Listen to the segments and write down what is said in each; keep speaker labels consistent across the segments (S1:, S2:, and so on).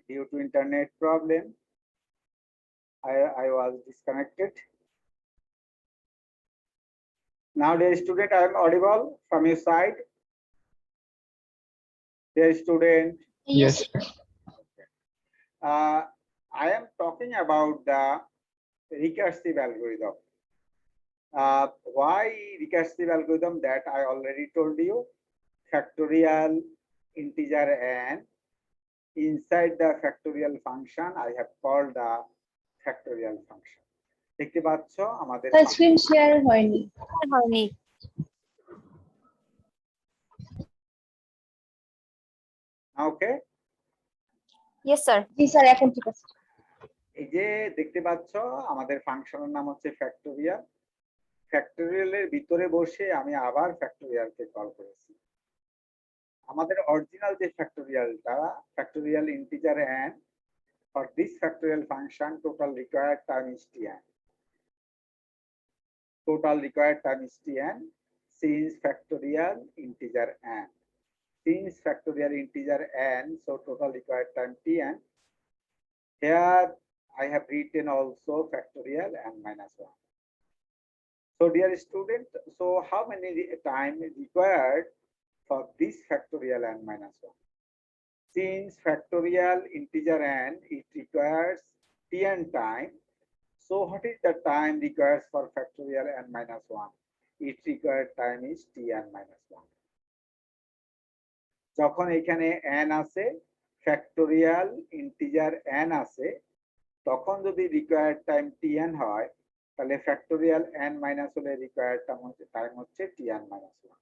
S1: due to internet problem. I was disconnected. Now, dear student, I am audible from your side. Dear student,
S2: Yes.
S1: I am talking about the recursive algorithm. Why recursive algorithm? That I already told you. Factorial integer n. Inside the factorial function, I have called the factorial function. দেখতে পাচ্ছ আমাদের
S2: screen share হয়নি।
S1: ওকে,
S3: Yes, sir.
S2: জি sir, এখন ঠিক আছে।
S1: এই যে দেখতে পাচ্ছ আমাদের ফাংশনের নাম হচ্ছে ফ্যাক্টোরিয়াল। ফ্যাক্টোরিয়ালের ভিতরে বসে আমি আবার ফ্যাক্টোরিয়ালকে কল করেছি। আমাদের অরিজিনাল যে ফ্যাক্টোরিয়ালটা, factorial integer n, for this factorial function total required time is tn. Total required time is tn since factorial integer n. Since factorial integer n, so total required time tn. Here I have written also factorial n minus 1. So dear student, so how many time required for this factorial n minus 1? Since factorial integer n, it requires tn time. So what is the time required for factorial n minus 1? It required time is tn minus 1. যখন এখানে n আছে, factorial integer n আছে, তখন যদি required time tn হয়, তাহলে factorial n minus হলে required time হচ্ছে tn মাইনাস 1।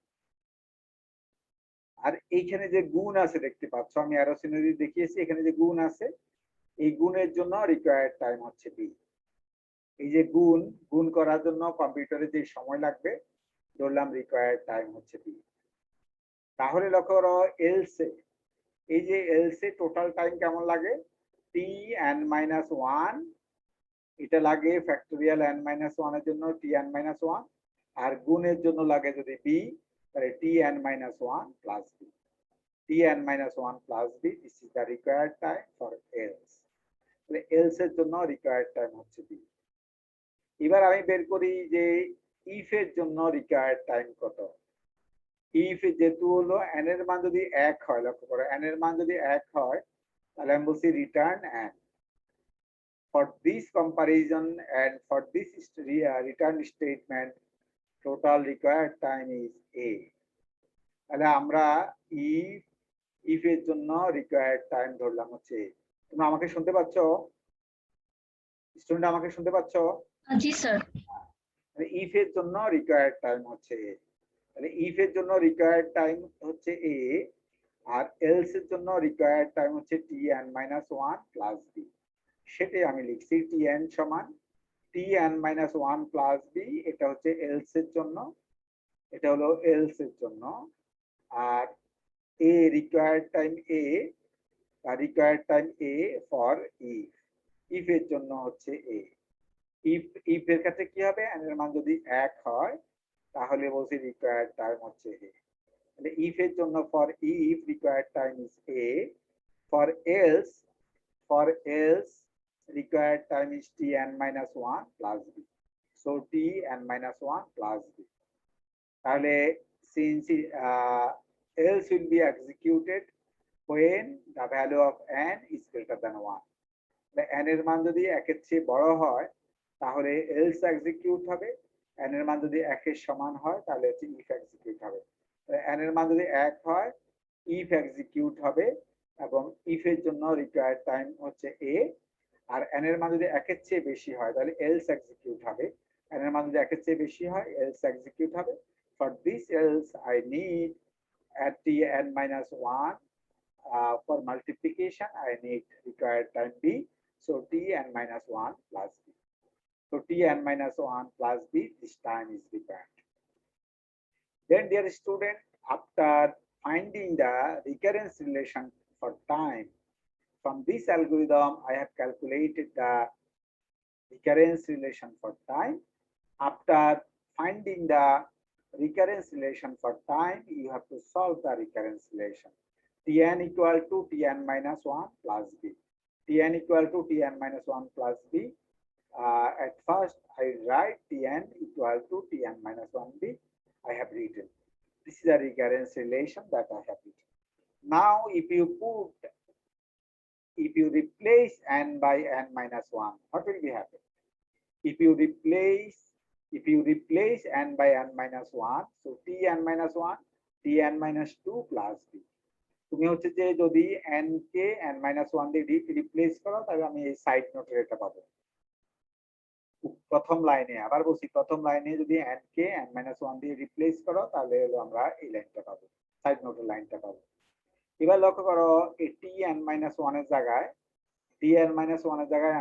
S1: আর এইখানে যে গুণ আছে দেখতে পাচ্ছ, আমি অ্যারো চিহ্ন দিয়ে দেখিয়েছি, এখানে যে গুণ আছে, এই গুণের জন্য রিকোয়ার্ড টাইম হচ্ছে b। এই যে গুণ করার জন্য কম্পিউটারে যে সময় লাগবে, ধরলাম রিকোয়ার্ড টাইম হচ্ছে b। তাহলে লক্ষ্য করো এলসে, এই যে এলসে টোটাল টাইম কেমন লাগে, tn-1, এটা লাগে ফ্যাক্টোরিয়াল n minus 1 এর জন্য tn-1, আর গুণের জন্য লাগে যদি b, তাহলে tn-1 plus b। tn-1 plus b, this is the required time for else. তাহলে else এর জন্য required time হচ্ছে b। এবার আমি বের করি যে if এর জন্য required time কত। if যেহেতু হলো n এর মান যদি 1 হয়, লক্ষ্য করো n এর মান যদি 1 হয়, তাহলে আমি বলছি return n। For this comparison and for this return statement, total required time is a. তাহলে আমরা if এর জন্য required time ধরলাম হচ্ছে। তোমরা আমাকে শুনতে পাচ্ছ? স্টুডেন্ট আমাকে শুনতে পাচ্ছ?
S2: জি স্যার।
S1: if এর জন্য required time হচ্ছে a। তাহলে if এর জন্য required time হচ্ছে a, আর else এর জন্য required time হচ্ছে tn-1 plus b। সেটাই আমি লিখছি tn সমান tn-1 plus b। এটা হচ্ছে else এর জন্য, এটা হলো else এর জন্য। আর a required time a, required time a for if এর জন্য হচ্ছে a। if এর ক্ষেত্রে কি হবে, n এর মান যদি 1 হয়, তাহলে বলছি required time হচ্ছে a। তাহলে if এর জন্য for if required time is a, for else required time is tn-1 plus b, so tn-1 plus b। তাহলে since else will be executed when the value of n is greater than 1। n এর মান যদি 1 এর চেয়ে বড় হয়, তাহলে else execute হবে, n এর মান যদি 1 এর সমান হয়, তাহলে if execute হবে। n এর মান যদি 1 হয়, if execute হবে, এবং if এর জন্য required time হচ্ছে a, আর n এর মান যদি 1 এর চেয়ে বেশি হয়, তাহলে else execute হবে। n এর মান যদি 1 এর চেয়ে বেশি হয়, else execute হবে। For this else I need at tn-1 for multiplication, I need required time b, so tn-1 plus b, so tn-1 plus b, this time is required. Then dear student, after finding the recurrence relation for time, from this algorithm I have calculated the recurrence relation for time. After finding the recurrence relation for time, you have to solve the recurrence relation. tn equal to tn-1 plus b. Tn equal to Tn minus 1 plus b. At first, I write Tn equal to Tn minus 1b. I have written. This is a recurrence relation that I have written. Now, if you replace n by n minus 1, what will be happen? If you replace n by n minus 1, so Tn minus 1, Tn minus 2 plus b. তুমি হচ্ছে যে যদি n কে n minus 1 দিয়ে replace করো তাহলে আমি এই side নোটের এটা পাবো। প্রথম লাইনে আবার বলছি, প্রথম লাইনে যদি n কে n minus 1 দিয়ে রিপ্লেস করো তাহলে হলো আমরা এই লাইনটা পাবো, সাইড নোটের লাইনটা পাবো। এবার লক্ষ্য করো এই Tn minus 1 এর জায়গায়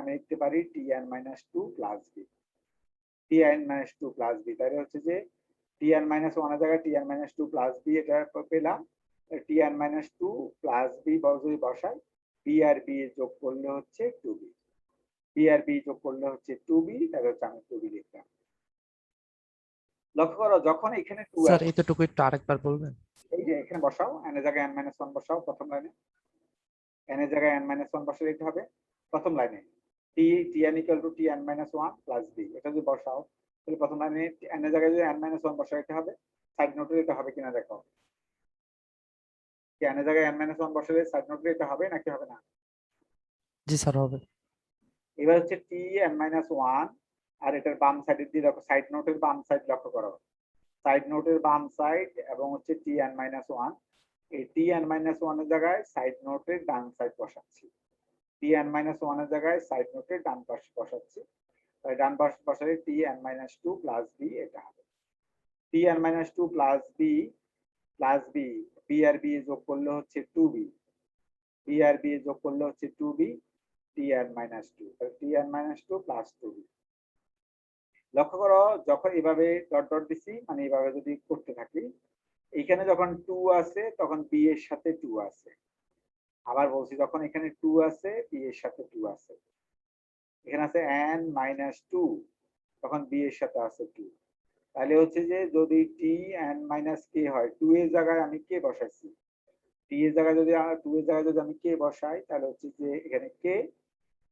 S1: আমি লিখতে পারি Tn minus 2 plus b। Tn minus 2 plus b, তাহলে হচ্ছে যে Tn minus 1 এর জায়গায় Tn minus 2 plus b এটা পেলাম। Tn minus 2 plus b যদি বসাই, b আর b যোগ করলে হচ্ছে 2b, b আর b যোগ করলে হচ্ছে 2b, তাহলে হচ্ছে আমি 2b লিখলাম। লক্ষ্য করো যখন এখানে 2
S4: স্যার এতটুকু একটু আরেকবার বলবেন?
S1: এই যে এখানে বসাও, n এর জায়গায় n minus 1 বসাও প্রথম লাইনে, n এর জায়গায় n minus 1 বসালে এটা হবে প্রথম লাইনে Tn equal to Tn minus 1 plus b, এটা যদি বসাও তাহলে প্রথম লাইনে n এর জায়গায় যদি n minus 1 বসাও এটা হবে, সাইড নোটে এটা হবে কিনা দেখো। n এর জায়গায় n minus 1 বসালে সাইড নোটে এটা হবে নাকি হবে না?
S4: জি স্যার হবে।
S1: এবার হচ্ছে Tn minus 1 আর এটার বাম সাইডের দিয়ে দেখো, সাইড নোটের বাম সাইড লক্ষ্য করো, সাইড নোটের বাম সাইড এবং হচ্ছে Tn minus 1, এই Tn minus 1 এর জায়গায় সাইড নোটের ডান সাইড বসাচ্ছি, Tn minus 1 এর জায়গায় সাইড নোটের ডান পাশে বসাচ্ছি, তাই ডান পাশে বসালে Tn minus 2 plus b এটা হবে। Tn minus 2 plus b b আর b যোগ করলে হচ্ছে 2b, b আর b যোগ করলে হচ্ছে 2b, Tn minus 2, তাহলে Tn minus 2 plus 2b। লক্ষ্য করো যখন এভাবে ডট ডট দিছি, মানে এভাবে যদি করতে থাকি, এখানে যখন 2 আছে তখন b এর সাথে 2 আছে, আবার বলছি যখন এখানে 2 আছে b এর সাথে 2 আছে, এখানে আছে n minus 2 তখন b এর সাথে আছে 2, তাহলে হচ্ছে যে যদি Tn minus k হয়, 2 এর জায়গায় আমি k বসাইছি, t এর জায়গায় যদি 2 এর জায়গায় যদি আমি k বসাই তাহলে হচ্ছে যে এখানে k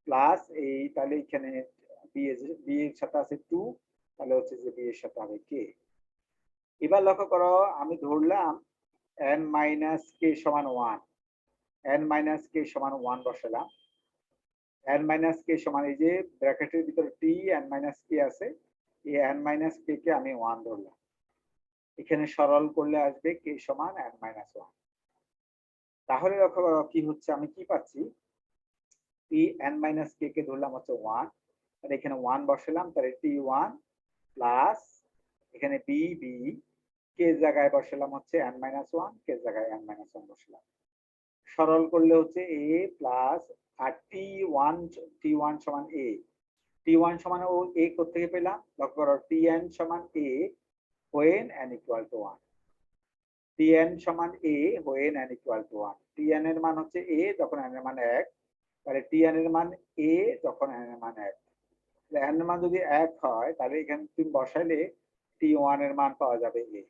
S1: প্লাস এই, তাহলে এখানে b এর সাথে আছে 2, তাহলে হচ্ছে যে b এর সাথে হবে k। এবার লক্ষ্য করো আমি ধরলাম n minus k সমান 1, n minus k সমান 1 বসালাম, n minus k সমান এই যে ব্র্যাকেটের ভিতরে Tn minus k আছে, এই n minus k কে আমি 1 ধরলাম, এখানে সরল করলে আসবে k সমান n minus 1। তাহলে লক্ষ্য করো কি হচ্ছে, আমি কি পাচ্ছি, Tn minus k কে ধরলাম হচ্ছে 1, আর এখানে 1 বসালাম, তাহলে T1 প্লাস এখানে b k জায়গায় বসালাম হচ্ছে n minus 1, k জায়গায় n minus 1 বসালাম, সরল করলে হচ্ছে a প্লাস আর T1 সমান a, T1 সমান ও a কোথা থেকে পেলাম, লক্ষ্য করো Tn সমান a when n equal to 1, Tn সমান a when n equal to 1, Tn এর মান হচ্ছে a যখন n এর মান 1, তাহলে Tn এর মান a যখন n এর মান 1, n এর মান যদি 1 হয় তাহলে এখানে তুমি বসাইলে T1 এর মান পাওয়া যাবে a,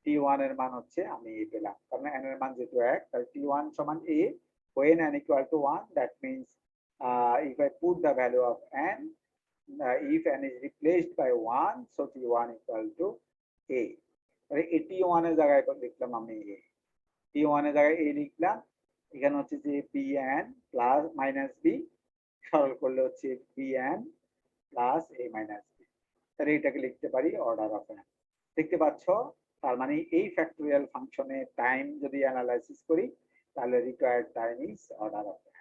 S1: T1 এর মান হচ্ছে আমি a পেলাম, কারণ n এর মান যেহেতু 1, তাহলে T1 সমান a when n equal to 1, that means if I put the value of n, if n is replaced by 1, so T1 equal to a, তাহলে এই T1 এর জায়গায় লিখলাম আমি a, T1 এর জায়গায় a লিখলাম, এখানে হচ্ছে যে bn প্লাস মাইনাস b, সরল করলে হচ্ছে bn plus a minus b, তাহলে এটাকে লিখতে পারি অর্ডার অফ n। দেখতে পাচ্ছ, তার মানে এই ফ্যাক্টোরিয়াল ফাংশনে টাইম যদি অ্যানালাইসিস করি তাহলে required time is order of n।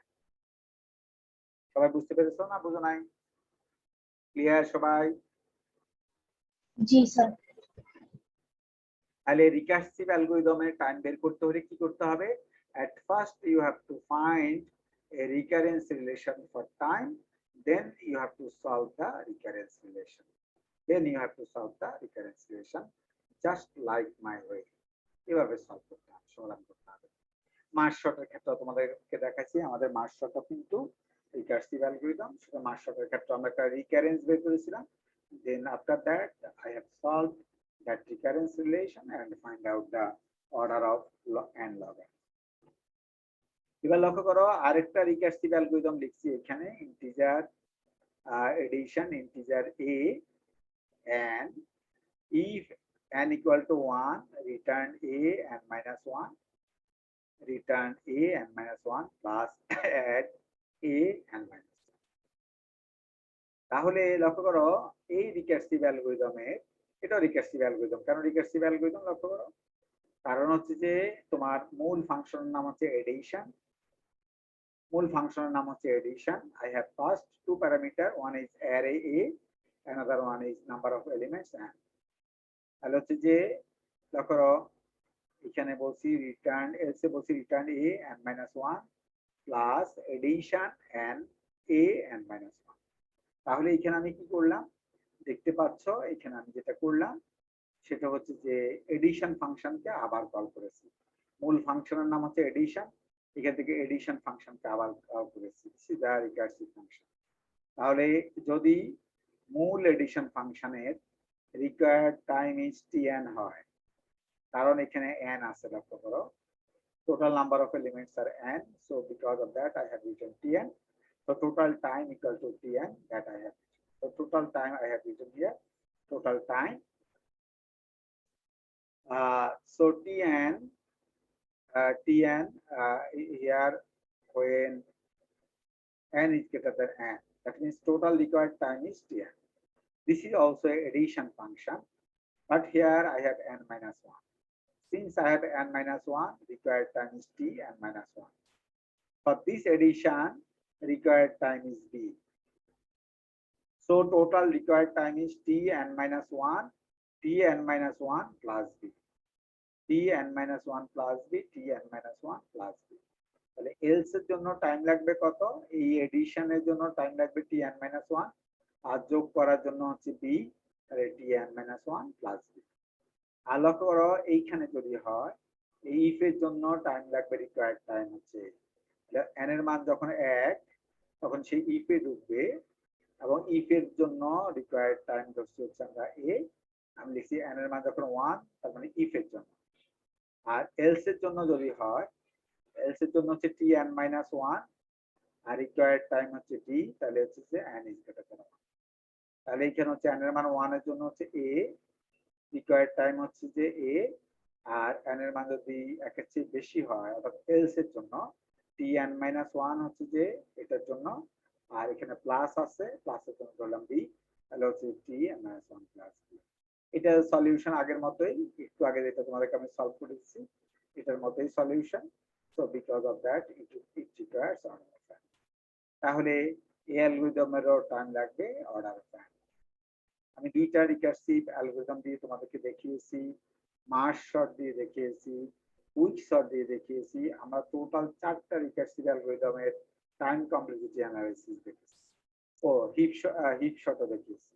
S1: সবাই বুঝতে পেরেছো না বুঝো নাই? ক্লিয়ার সবাই?
S2: জি স্যার।
S1: তাহলে রিকার্সিভ অ্যালগরিদমের টাইম বের করতে হলে কি করতে হবে? at first you have to find a recurrence relation for time, then you have to solve the recurrence relation, just like my way, এভাবে সলভ করতে হবে, সমাধান করতে হবে। মার্জ শর্টের ক্ষেত্রে তোমাদেরকে দেখাচ্ছি, আমাদের মার্জ শর্ট কিন্তু রিকার্সিভ অ্যালগরিদম, সেটা মার্জ শর্টের ক্ষেত্রে আমরা একটা রিকারেন্স বের করেছিলাম, then after that I have solved that recurrence relation and find out the order of n log n. এবার লক্ষ্য করো আরেকটা রিকার্সিভ অ্যালগরিদম লিখছি এখানে, integer addition, integer a, and if n equal to 1, return a and minus 1, return a and minus 1 plus add a and minus 1. তাহলে লক্ষ্য করো এই রিকার্সিভ অ্যালগরিদমের, এটা রিকার্সিভ অ্যালগরিদম। কেন রিকার্সিভ অ্যালগরিদম লক্ষ্য করো, কারণ হচ্ছে যে তোমার মূল ফাংশনের নাম হচ্ছে এডিশন, মূল ফাংশনের নাম হচ্ছে addition. I have first two parameter, one is array a, another one is number of elements n। তাহলে হচ্ছে যে লক্ষ্য করো এখানে বলছি রিটার্ন, এলসে বলছি return a and minus 1 plus addition and a and minus 1। তাহলে এখানে আমি কি করলাম দেখতে পাচ্ছ, এখানে আমি যেটা করলাম সেটা হচ্ছে যে এডিশন ফাংশনকে আবার কল করেছি। মূল ফাংশনের নাম হচ্ছে এডিশন, এখান থেকে এডিশন ফাংশনকে আবার কল করেছি, সিধা রিকার্সিভ ফাংশন। তাহলে যদি মূল এডিশন ফাংশনের রিকোয়ার্ড টাইম ইজ tn হয়, কারণ এখানে n আছে, লক্ষ্য করো total number of elements are n, so because of that I have written tn, so total time equal to tn, that I have, so total time I have written here, total time, so tn here when n is greater than n, that means total required time is tn. This is also a addition function, but here I have n minus 1. Since I have n minus 1, required time is t n minus 1. For this addition, required time is b. So total required time is t n minus 1, t n minus 1 plus b. t n minus 1 plus b, t n minus 1 plus b. তাহলে else এর জন্য time লাগবে কত, এই এডিশনের জন্য time লাগবে t n minus 1, আর যোগ করার জন্য হচ্ছে b, তাহলে t n minus 1 plus b। আর লক্ষ্য করো এইখানে যদি হয় এই ইফ এর জন্য টাইম লাগবে, রিকোয়ার্ড টাইম হচ্ছে n এর মান যখন 1 তখন সেই ইফ এ ঢুকবে, এবং ইফ এর জন্য রিকোয়ার্ড টাইম ধরছি হচ্ছে আমরা a, আমি লিখছি n এর মান যখন 1 তার মানে ইফ এর জন্য। আর এলস এর জন্য যদি হয়, এলস এর জন্য হচ্ছে tn minus 1 আর রিকোয়ার্ড টাইম হচ্ছে t, তাহলে হচ্ছে যে n is greater than 1। তাহলে এখানে হচ্ছে n এর মান 1 এর জন্য হচ্ছে a, রিকোয়ার্ড টাইম হচ্ছে যে a, আর n এর মান যদি 1 এর চেয়ে বেশি হয় অর্থাৎ এলস এর জন্য tn minus 1 হচ্ছে যে এটার জন্য, আর এখানে প্লাস আছে, প্লাসের জন্য ধরলাম b, তাহলে হচ্ছে tn minus 1 প্লাস b। এটা সলিউশন আগের মতোই, একটু আগে যেটা তোমাদেরকে আমি সলভ করে দিচ্ছি এটার মতোই solution. So because of that it requires order of n। তাহলে এই অ্যালগরিদমেরও টাইম লাগবে অর্ডার অফ n। আমি দুইটা রিকার্সিভ অ্যালগরিদম দিয়ে তোমাদেরকে দেখিয়েছি, মার্জ সর্ট দিয়ে দেখিয়েছি, কুইক সর্ট দিয়ে দেখিয়েছি। আমরা টোটাল 4টা রিকার্সিভ অ্যালগরিদমের টাইম কমপ্লেক্সিটি অ্যানালাইসিস দেখেছি, ও হিপ শর্টও দেখিয়েছি,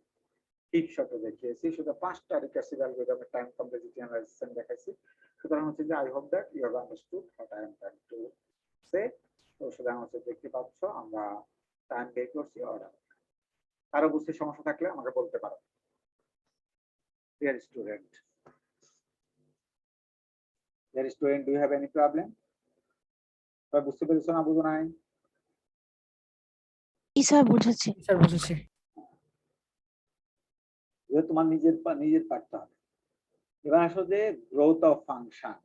S1: হিপ শর্টও দেখিয়েছি। শুধু 5টা রিকার্সিভ অ্যালগরিদমের টাইম কমপ্লেক্সিটি অ্যানালাইসিস আমি দেখাইছি। সুতরাং হচ্ছে যে I hope that you have understood what I am trying to say. তো সুতরাং হচ্ছে দেখতে পাচ্ছ আমরা টাইম বের করছি অর্ডার। কারো বুঝতে সমস্যা থাকলে আমাকে বলতে পারো। Dear student, do you have any problem? বুঝতে পেরেছো না বুঝো নাই?
S2: স্যার বুঝেছি।
S4: স্যার বুঝেছি।
S1: তোমার নিজের পারতে হবে। এবার আসো যে গ্রোথ অফ ফাংশন,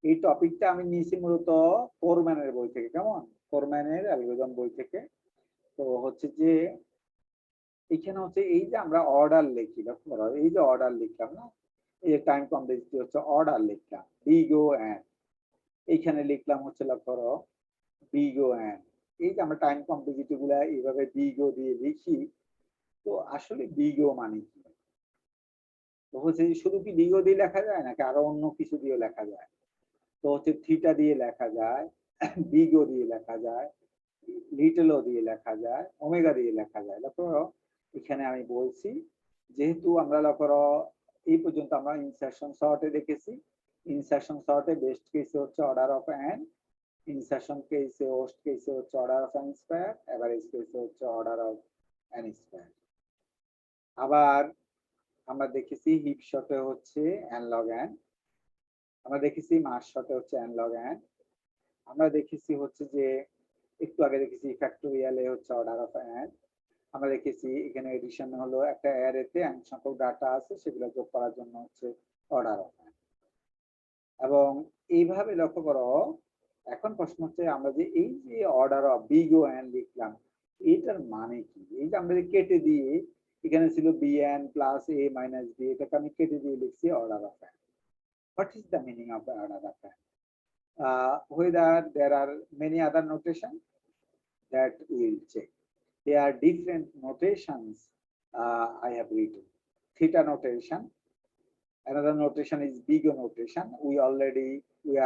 S1: এই টপিকটা আমি নিয়েছি মূলত ফোরম্যানের বই থেকে। কেমন? ফোরম্যানের অ্যালগরিদম বই থেকে। তো হচ্ছে যে এখানে হচ্ছে এই যে আমরা অর্ডার লিখি, লক্ষ্য করো এই যে অর্ডার লিখলাম না, এই যে টাইম কমপ্লেক্সিটি হচ্ছে অর্ডার লিখলাম বিগ ও এন, এইখানে লিখলাম হচ্ছে লক্ষ্য করো বিগ ও এন। এই যে আমরা টাইম কমপ্লেক্সিটি গুলা এইভাবে বিগ ও দিয়ে লিখি, তো আসলে বিগ ও মানে কি? তো হচ্ছে শুধু কি বিগ ও দিয়ে লেখা যায় নাকি আরো অন্য কিছু দিয়ে লেখা যায়? তো হচ্ছে থিটা দিয়ে লেখা যায়, বিগ ও দিয়ে লেখা যায়, লিটল ও দিয়ে লেখা যায়, ওমেগা দিয়ে লেখা যায়। লক্ষ্য করো এখানে আমি বলছি যেহেতু আমরা লক্ষ্য করো এই পর্যন্ত আমরা ইনসারশন সর্টে দেখেছি, ইনসারশন সর্টে বেস্ট কেস হচ্ছে অর্ডার অফ n, ইনসারশন কেসে ওয়ার্স্ট কেসে হচ্ছে order of n square, average কেসে হচ্ছে অর্ডার অফ n স্কয়ার। আবার আমরা দেখেছি হিপ শটে হচ্ছে n log n, আমরা দেখেছি মাস শটে হচ্ছে n log n, আমরা দেখেছি হচ্ছে যে একটু আগে দেখেছি ফ্যাক্টোরিয়াল এ হচ্ছে অর্ডার অফ n, আমরা দেখেছি এখানে এডিশন হলো একটা অ্যারেতে n সংখ্যক ডাটা আছে সেগুলো যোগ করার জন্য হচ্ছে অর্ডার অফ n। এবং এইভাবে লক্ষ্য করো, এখন প্রশ্ন হচ্ছে আমরা যে এই যে order of big O N লিখলাম এটার মানে কি? এই যে আমরা যে কেটে দিয়ে এখানে ছিল বি এন প্লাস এ মাইনাস বি, এটাকে আমি কেটে দিয়ে লিখছি order of N. What is the meaning of order of N? Whether there are many other notation that we will check. There are different notations I have written. Theta notation. Another notation is big O notation. We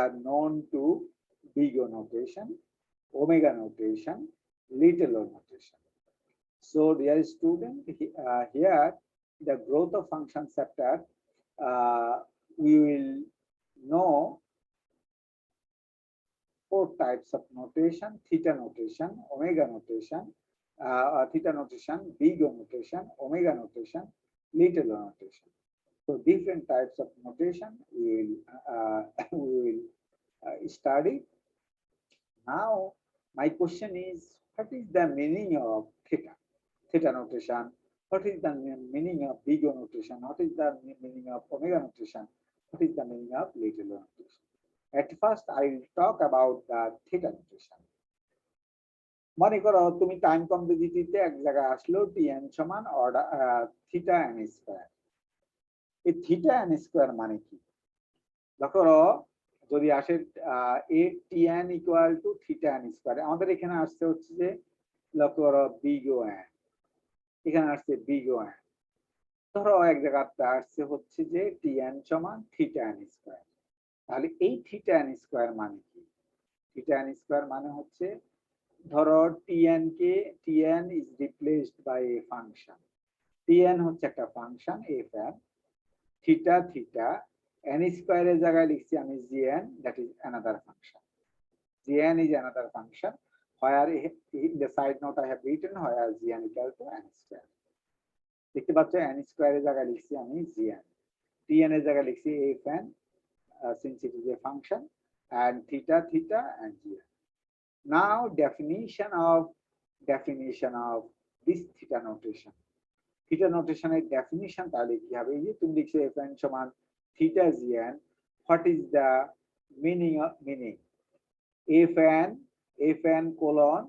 S1: are known to big O notation, omega notation, little o notation. So, dear student, here the growth of function chapter, we will know 4 types of notation: theta notation, omega notation, theta notation, big O notation, omega notation, little o notation. So different types of notation we will study. Now my question is, what is the meaning of theta? Theta notation. What is the meaning of big O notation? What is the meaning of omega notation? What is the meaning of little o notation? At first, I will talk about the theta notation. মনে করো তুমি time কমপ্লেক্সিটিতে এক জায়গায় আসলো tn সমান order theta n square. এই theta n square মানে কি? লক্ষ্য করো, যদি আসে এ tn equal to theta n square, আমাদের এখানে আসছে হচ্ছে যে লক্ষ্য করো বিগ ও n, এখানে আসছে বিগ ও n। ধরো এক জায়গাতে আসছে হচ্ছে যে tn সমান থিটা n স্কয়ার, তাহলে এই থিটা n স্কয়ার মানে কি? থিটা n স্কয়ার মানে হচ্ছে, ধরো tn K tn is replaced by a function. tn হচ্ছে একটা function fn, theta theta n square এর জায়গায় লিখছি আমি gn, that is another function. gn is another function where in the side note I have written where gn equal to n square. দেখতে পাচ্ছ n square এর জায়গায় লিখছি আমি gn, tn এর জায়গায় লিখছি fn, since it is a function, and theta theta and gn. Now definition of this theta notation. Theta notation এর definition তাহলে কি হবে? এই যে তুমি লিখছো fn সমান theta gn, what is the meaning fn colon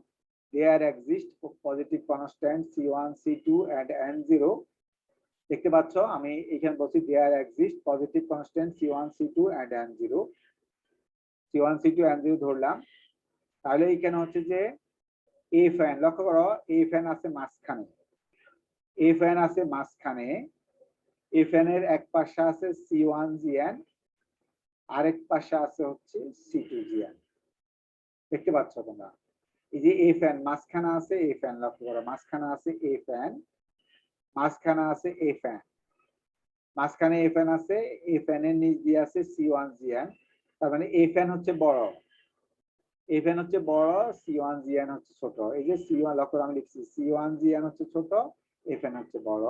S1: there exist positive constant c1 c2 and n0. দেখতে পাচ্ছ আমি এখানে বলছি there exist positive constant c1 c2 and n0, c1 c2 n0 ধরলাম। তাহলে এখানে হচ্ছে যে fn, লক্ষ্য করো fn আছে মাঝখানে, fn আছে মাঝখানে, fn এর এক পাশে আছে c1 gn, আরেক পাশে আছে হচ্ছে c2 gn। দেখতে পাচ্ছ তোমরা এই যে fn মাঝখানে আছে fn, লক্ষ্য করো মাঝখানে আছে fn, মাঝখানে আছে fn, মাঝখানে fn আছে, fn এর নিচ দিয়ে আছে c1 gn, তার মানে fn হচ্ছে বড়, fn হচ্ছে বড়, c1 gn হচ্ছে ছোট। এই যে c1 লক্ষ্য আমি লিখছি c1 gn হচ্ছে ছোট, fn হচ্ছে বড়,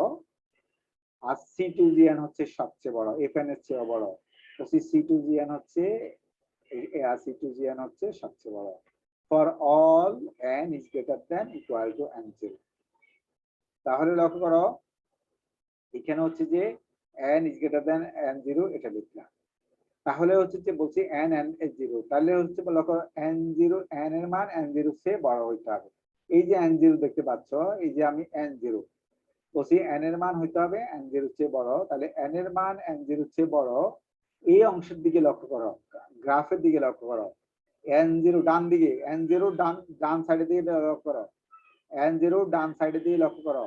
S1: আর c2 gn হচ্ছে সবচেয়ে বড়, fn এর চেয়ে বড়। তো c2 gn হচ্ছে c2 gn হচ্ছে সবচেয়ে বড়। For all n is greater than equal to n0। তাহলে লক্ষ্য করো এখানে হচ্ছে যে n is greater than n0 এটা লিখলাম। তাহলে হচ্ছে যে বলছি n is 0, তাহলে হচ্ছে লক্ষ্য n0 n এর মান n0 চেয়ে বড় হইতে হবে। এই যে n0 দেখতে পাচ্ছ, এই যে আমি n0 বলছি n এর মান হইতে হবে n0 চেয়ে বড়, তাহলে n এর মান n0 চেয়ে বড়। এই অংশের দিকে লক্ষ্য করো, গ্রাফের দিকে লক্ষ্য করো, n0 ডান দিকে, n0 ডান সাইডের দিকে লক্ষ্য করো, n0 ডান সাইডের দিকে লক্ষ্য করো,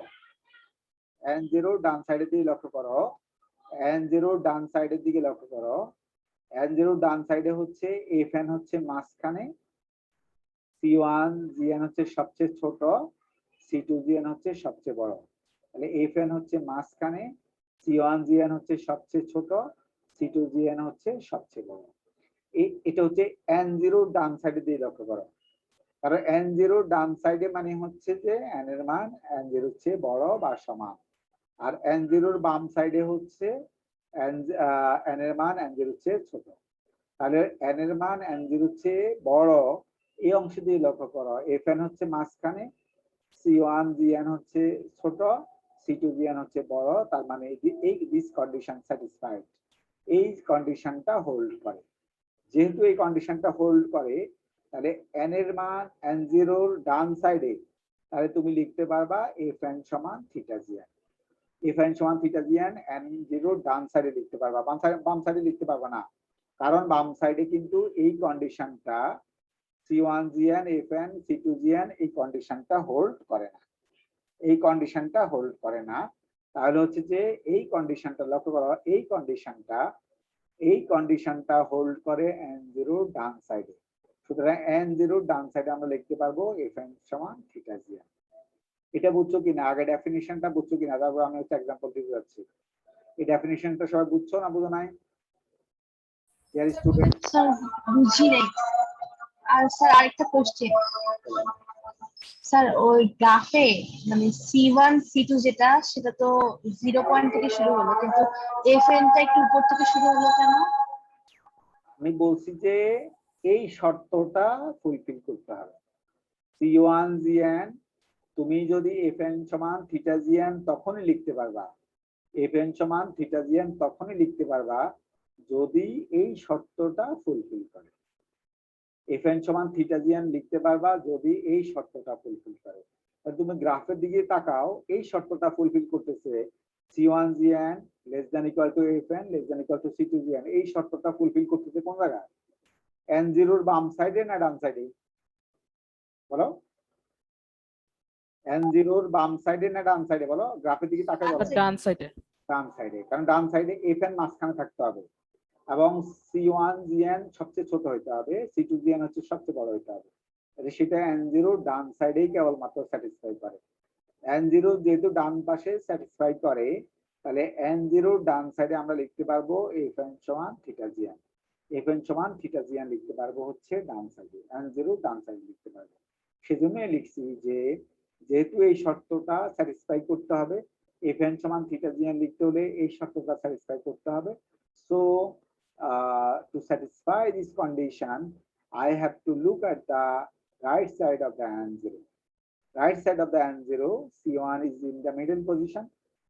S1: n0 ডান সাইডের দিকে লক্ষ্য করো, n0 ডান সাইডের দিকে লক্ষ্য করো, n0 ডান সাইডে হচ্ছে fn হচ্ছে মাঝখানে, c1 gn হচ্ছে সবচেয়ে ছোট, c2 gn হচ্ছে সবচেয়ে বড়। তাহলে fn হচ্ছে মাঝখানে, c1 gn হচ্ছে সবচেয়ে ছোট, c2 gn হচ্ছে সবচেয়ে বড়। এটা হচ্ছে n0 ডান সাইডে দিয়ে লক্ষ্য করো, কারণ n0 ডান সাইডে মানে হচ্ছে যে n এর মান n0 চেয়ে বড় বা সমান, আর n0 বাম সাইডে হচ্ছে n এর মান n0 চেয়ে ছোট। তাহলে n এর মান n0 চেয়ে বড়, এই অংশ দিয়ে লক্ষ্য করো, fn হচ্ছে মাঝখানে, c1 gn হচ্ছে ছোট, c2 gn হচ্ছে বড়, তার মানে এই দিস কন্ডিশন স্যাটিসফাইড, এই কন্ডিশনটা হোল্ড করে। যেহেতু এই কন্ডিশনটা হোল্ড করে, তাহলে n এর মান n0 এর ডান সাইডে, তাহলে তুমি লিখতে পারবা fn সমান থিটা জিএন। fn সমান থিটা জিএন n0 ডান সাইডে লিখতে পারবা, বাম সাইডে লিখতে পারবা না, কারণ বাম সাইডে কিন্তু এই কন্ডিশনটা c1 gn fn c2 gn এই কন্ডিশনটা হোল্ড করে না, এই কন্ডিশনটা হোল্ড করে না। তাহলে হচ্ছে যে এই কন্ডিশনটা লক্ষ্য করো, এই কন্ডিশনটা হোল্ড করে n0 ডান সাইডে। সুতরাং n0 ডান সাইডে আমরা লিখতে পারবো fn সমান থিটা জিএন। এটা বুঝছো কিনা? আগে ডেফিনিশনটা বুঝছো কিনা, তারপর আমি একটা एग्जांपल দিতে যাচ্ছি। এই ডেফিনিশনটা সবাই বুঝছো না বুঝো নাই? ডিয়ার স্টুডেন্ট,
S2: স্যার বুঝি নাই। আর স্যার আরেকটা কোশ্চেন, স্যার ওই গ্রাফে মানে C1 C2 যেটা, সেটা তো 0 পয়েন্ট থেকে শুরু হলো, কিন্তু FN টা একটু উপর থেকে শুরু হলো কেন?
S1: আমি বলছি যে এই শর্তটা ফুলফিল করতে হবে। c1 gn তুমি যদি fn সমান থিটা জিএন তখনই লিখতে পারবা, fn সমান থিটা জিএন তখনই লিখতে পারবা যদি এই শর্তটা ফুলফিল করে। fn সমান থিটা জিএন লিখতে পারবা যদি এই শর্তটা ফুলফিল করে। তুমি গ্রাফের দিকে তাকাও, এই শর্তটা ফুলফিল করতেছে c1 gn less than equal two fn less than equal two c2 gn, এই শর্তটা ফুলফিল করতেছে কোন জায়গায়? n0 এর বাম সাইডে না ডান সাইডে? বলো, n0 এর বাম সাইডে না ডান সাইডে? বলো, গ্রাফের দিকে তাকাই বলো।
S4: ডান সাইডে।
S1: ডান সাইডে, কারণ ডান সাইডে fn মাঝখানে থাকতে হবে এবং c1 gn সবচেয়ে ছোট হইতে হবে, c2 gn হচ্ছে সবচেয়ে বড় হইতে হবে। সেটা n0 ডান সাইডেই কেবলমাত্র স্যাটিসফাই করে। n0 যেহেতু ডান পাশে স্যাটিসফাই করে, তাহলে n0 ডান সাইডে আমরা লিখতে পারবো fn সমান থিটা জিএন। fn সমান থিটা জিএন লিখতে পারবো হচ্ছে ডান সাইডে, n0 ডান সাইডে লিখতে পারবো। সেজন্য লিখছি যে যেহেতু এই শর্তটা স্যাটিসফাই করতে হবে, fn সমান থিটা জিএন লিখতে হলে এই শর্তটা স্যাটিসফাই করতে হবে। So to satisfy this condition, I have to look at the right side of the n0. Right side of the n0, c1 is in the middle position,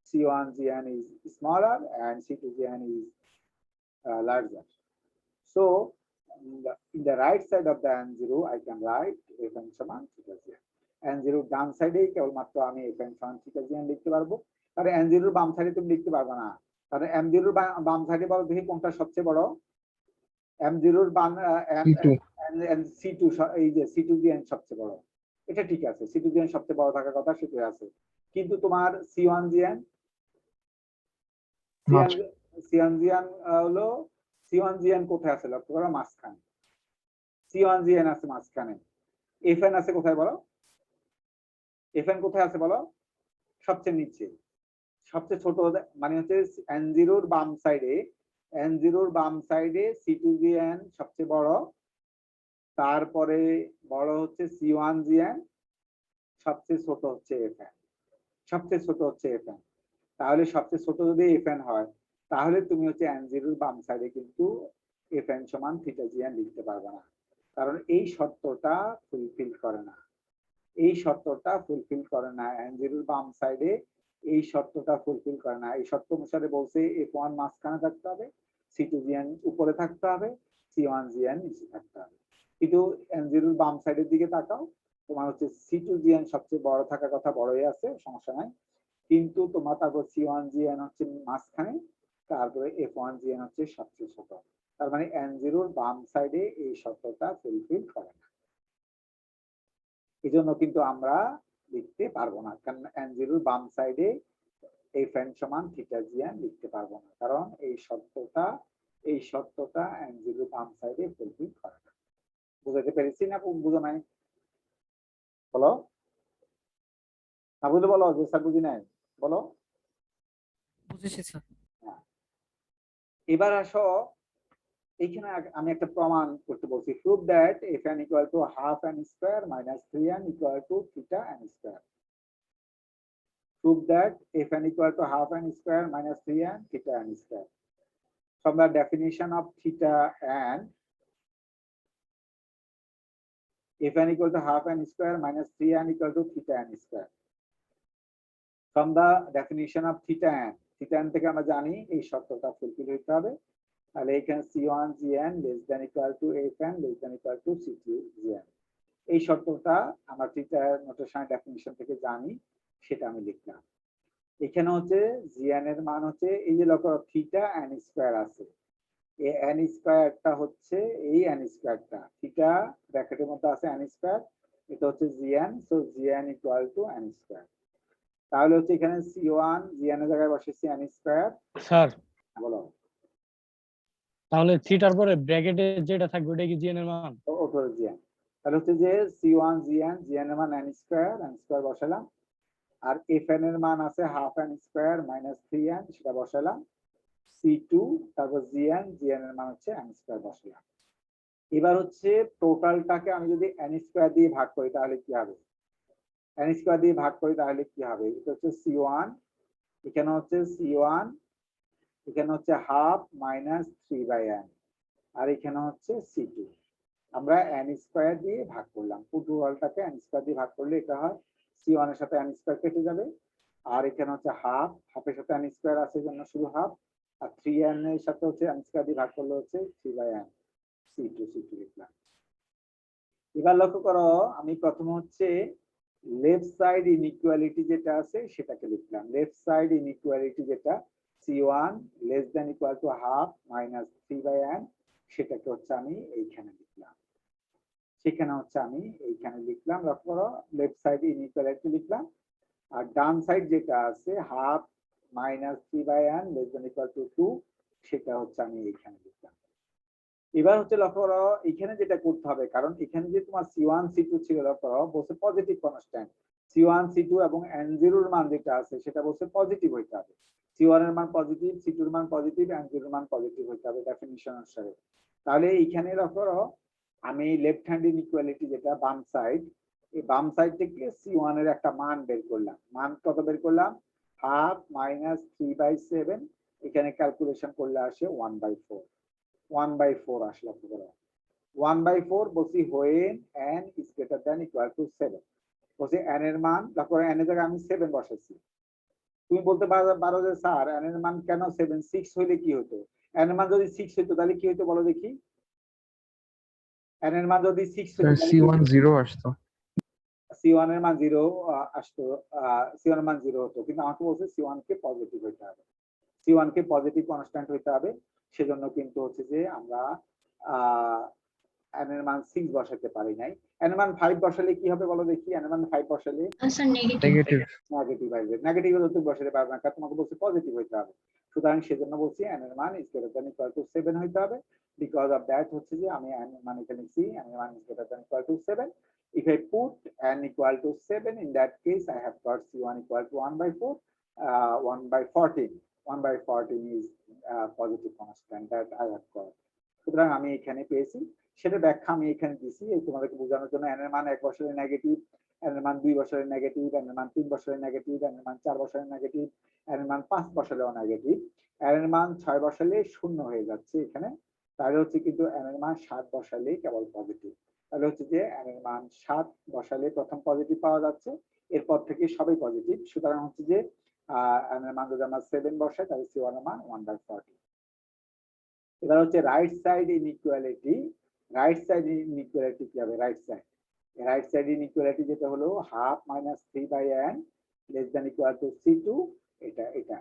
S1: c1 gn is smaller and c2 gn is larger. So in the right side of the n0, I can write fn সমান theta GN. n0 ডান সাইডে কেবলমাত্র আমি fn সমান theta GN লিখতে পারবো, কারণ n0 বাম সাইডে তুমি লিখতে পারবে না, কারণ m0 বাম সাইডে বলো দেখি কোনটা সবচেয়ে বড়? m0 বাম c2, এই যে c2 gn সবচেয়ে বড়, এটা ঠিক আছে, c2 gn সবচেয়ে বড় থাকার কথা, সেটাই আছে। কিন্তু তোমার c1 gn হলো, c1 gn কোথায় আছে লক্ষ্য করো, মাঝখানে। c1 gn আছে মাঝখানে, fn আছে কোথায় বলো? fn কোথায় আছে বলো? সবচেয়ে নিচে, সবচেয়ে ছোট, মানে হচ্ছে n0 এর বাম সাইডে, n0 এর বাম সাইডে c2 gn সবচেয়ে বড়, তারপরে বড় হচ্ছে c1 gn, সবচেয়ে ছোট হচ্ছে fn, সবচেয়ে ছোট হচ্ছে fn। তাহলে সবচেয়ে ছোট যদি fn হয়, তাহলে তুমি হচ্ছে n0 এর বাম সাইডে কিন্তু fn সমান থিটা জিএন লিখতে পারবে না, কারণ এই শর্তটা ফুলফিল করে না, এই শর্তটা ফুলফিল করে না, n0 এর বাম সাইডে এই শর্তটা ফুলফিল করে না। এই শর্ত অনুসারে বলছে f1 মাঝখানে থাকতে হবে, c2 gn উপরে থাকতে হবে, c1 gn নিচে থাকতে হবে। কিন্তু n0 এর বাম সাইডের দিকে তাকাও, তোমার হচ্ছে c2 gn সবচেয়ে বড় থাকার কথা, বড়ই আছে, সমস্যা নাই, কিন্তু তোমার তারপর c1 gn হচ্ছে মাঝখানে, তারপরে f1 gn হচ্ছে সবচেয়ে ছোট। তার মানে n0 এর বাম সাইডে এই শর্তটা ফুলফিল করে না, এই জন্য কিন্তু আমরা লিখতে পারবো না, কারণ n0 এর বাম সাইডে fn সমান থিটা জিএন লিখতে পারবো না, কারণ এই শর্তটা n0 এর বাম সাইডে ফুলফিল করে না। বুঝাতে পেরেছি না বুঝো নাই? বলো, না বুঝলে বলো যে স্যার বুঝি নাই, বলো।
S4: বুঝেছি স্যার।
S1: এবার আসো, এইখানে আমি একটা প্রমাণ করতে বলছি, prove that fn equal to half n square minus 3n equal to theta n square. Prove that fn equal to half n square minus 3n theta n square. From the definition of theta n, Fn equal to half n square minus 3n equal to theta n square. From the definition of theta n থেকে আমরা জানি এই শর্তটা fulfil হতে হবে। তাহলে এখানে C1 Gn less than equal to Fn less than equal to C2 Gn, এই শর্তটা আমরা থিটা নোটেশন ডেফিনিশন থেকে জানি, সেটা আমি লিখলাম। এখানে হচ্ছে Gn এর মান হচ্ছে এই যে লক্ষ্য থিটা n স্কয়ার আছে, এই n স্কয়ারটা হচ্ছে এই n স্কয়ারটা থিটা ব্র্যাকেটের মধ্যে আছে n স্কয়ার, এটা হচ্ছে Gn, so Gn equal to n square. তাহলে হচ্ছে এখানে C1 Gn এর জায়গায় বসেছি n স্কয়ার।
S5: স্যার
S1: বলো
S5: তাহলে থিটার পরে ব্র্যাকেটে যেটা থাকবে ওটা কি জিএন এর মান?
S1: ওপর Gn, তাহলে হচ্ছে যে C1 Gn এর মান n স্কয়ার বসালাম, আর Fn এর মান আছে half n square minus 3n, সেটা বসালাম। C2 তারপর Gn এর মান হচ্ছে n স্কয়ার বসালাম। এবার হচ্ছে টোটালটাকে আমি যদি n স্কয়ার দিয়ে ভাগ করি তাহলে কি হবে, n স্কয়ার দিয়ে ভাগ করি তাহলে কি হবে, এটা হচ্ছে C1, এখানে হচ্ছে C1, এখানে হচ্ছে হাফ মাইনাস 3/n, আর এখানে হচ্ছে C2। আমরা n স্কয়ার দিয়ে ভাগ করলাম, টোটালটাকে n স্কয়ার দিয়ে ভাগ করলে এটা হয় C1 এর সাথে n স্কয়ার কেটে যাবে, আর এখানে হচ্ছে হাফের সাথে n স্কয়ার আছে জন্য শুধু হাফ, আর 3n এর সাথে হচ্ছে n স্কয়ার দিয়ে ভাগ করলে হচ্ছে 3/n, C2 লিখলাম। এবার লক্ষ্য করো আমি প্রথমে হচ্ছে লেফট সাইড ইনইকুয়ালিটি যেটা আছে সেটাকে লিখলাম। লেফট সাইড ইনইকুয়ালিটি যেটা C1 less than equal to half minus 3/n, সেটাকে হচ্ছে আমি এইখানে লিখলাম, সেখানে হচ্ছে আমি এইখানে লিখলাম। লক্ষ্য করো লেফট সাইড ইনইকুয়ালিটি লিখলাম, আর ডান সাইড যেটা আছে half minus 3/n less than equal two 2, সেটা হচ্ছে আমি এইখানে লিখলাম। এবার হচ্ছে লক্ষ্য করো এখানে যেটা করতে হবে, কারণ এখানে যে তোমার C1 C2 ছিল, লক্ষ্য করো বলছে পজিটিভ কনস্ট্যান্ট, C1 C2 এবং n0 এর মান যেটা আছে সেটা বলছে পজিটিভ হইতে হবে। C1 এর মান পজিটিভ, C2 এর মান পজিটিভ, n0 এর মান পজিটিভ হইতে হবে ডেফিনিশন অনুসারে। তাহলে এইখানে লক্ষ্য করো আমি লেফট হ্যান্ড ইনইকুয়ালিটি যেটা বাম সাইড, এই বাম সাইড থেকে C1 এর একটা মান বের করলাম। মান কত বের করলাম, হাফ মাইনাস 3/7, এখানে ক্যালকুলেশন করলে আসে 1/4, 1/4 আসলো। 1/4 বলছি when n is greater than equal to 7, বলছি n এর মান, তারপরে n এর জায়গায় আমি 7 বসাচ্ছি। তুমি বলতে পারো যে স্যার n এর মান কেন 7, 6 হইলে কি হতো, n এর মান যদি 6 হইতো তাহলে কি হইতো বলো দেখি, n এর মান যদি 6 হইতো
S6: C1 0 আসতো,
S1: C1 এর মান 0 আসতো, C1 এর মান 0 হতো, কিন্তু আমাকে বলছে C1 কে পজিটিভ হইতে হবে, C1 কে পজিটিভ কনস্ট্যান্ট হইতে হবে। সেজন্য কিন্তু হচ্ছে যে আমরা n এর মান 6 বসাতে পারি নাই। n এর মান 5 বসালে কি হবে বলো দেখি, n এর মান 5 বসালে
S2: স্যার নেগেটিভ।
S6: নেগেটিভ।
S1: নেগেটিভ আসবে, নেগেটিভ হলে তুমি বসাতে পারবে না, কারণ তোমাকে বলছে পজিটিভ হইতে হবে। সুতরাং সেজন্য বলছি n এর মান is greater than equal to 7 হইতে হবে। বিকজ অফ দ্যাট হচ্ছে যে আমি n এর মান এখানে লিখছি, n এর মান is greater than equal to 7. If I put n equal to 7, in that case I have got C1 equal to 1/4, 1/14. 1/14 is positive constant that I have got. সুতরাং আমি এখানে পেয়েছি, সেটা ব্যাখ্যা আমি এখানে দিছি এই তোমাদেরকে বোঝানোর জন্য। n এর মান 1 বছরের নেগেটিভ, n এর মান 2 বছরের নেগেটিভ, n এর মান 3 বছরের নেগেটিভ, n এর মান 4 বছরের নেগেটিভ, n এর মান 5 বছরেও নেগেটিভ, n এর মান 6 বসালে শূন্য হয়ে যাচ্ছে এখানে। তাহলে হচ্ছে কিন্তু n এর মান 7 বসালে কেবল পজিটিভ। তাহলে হচ্ছে যে n এর মান 7 বসালে প্রথম পজিটিভ পাওয়া যাচ্ছে, এরপর থেকে সবই পজিটিভ। সুতরাং হচ্ছে যে n এর মান যদি আমরা 7 বসাই তাহলে C1 এর মান 1/40। এবার হচ্ছে right side inequality. Right side inequality কি হবে, রাইট সাইড ইনইকুয়ালিটি যেটা হলো half minus 3/n less than equal two C2, এটা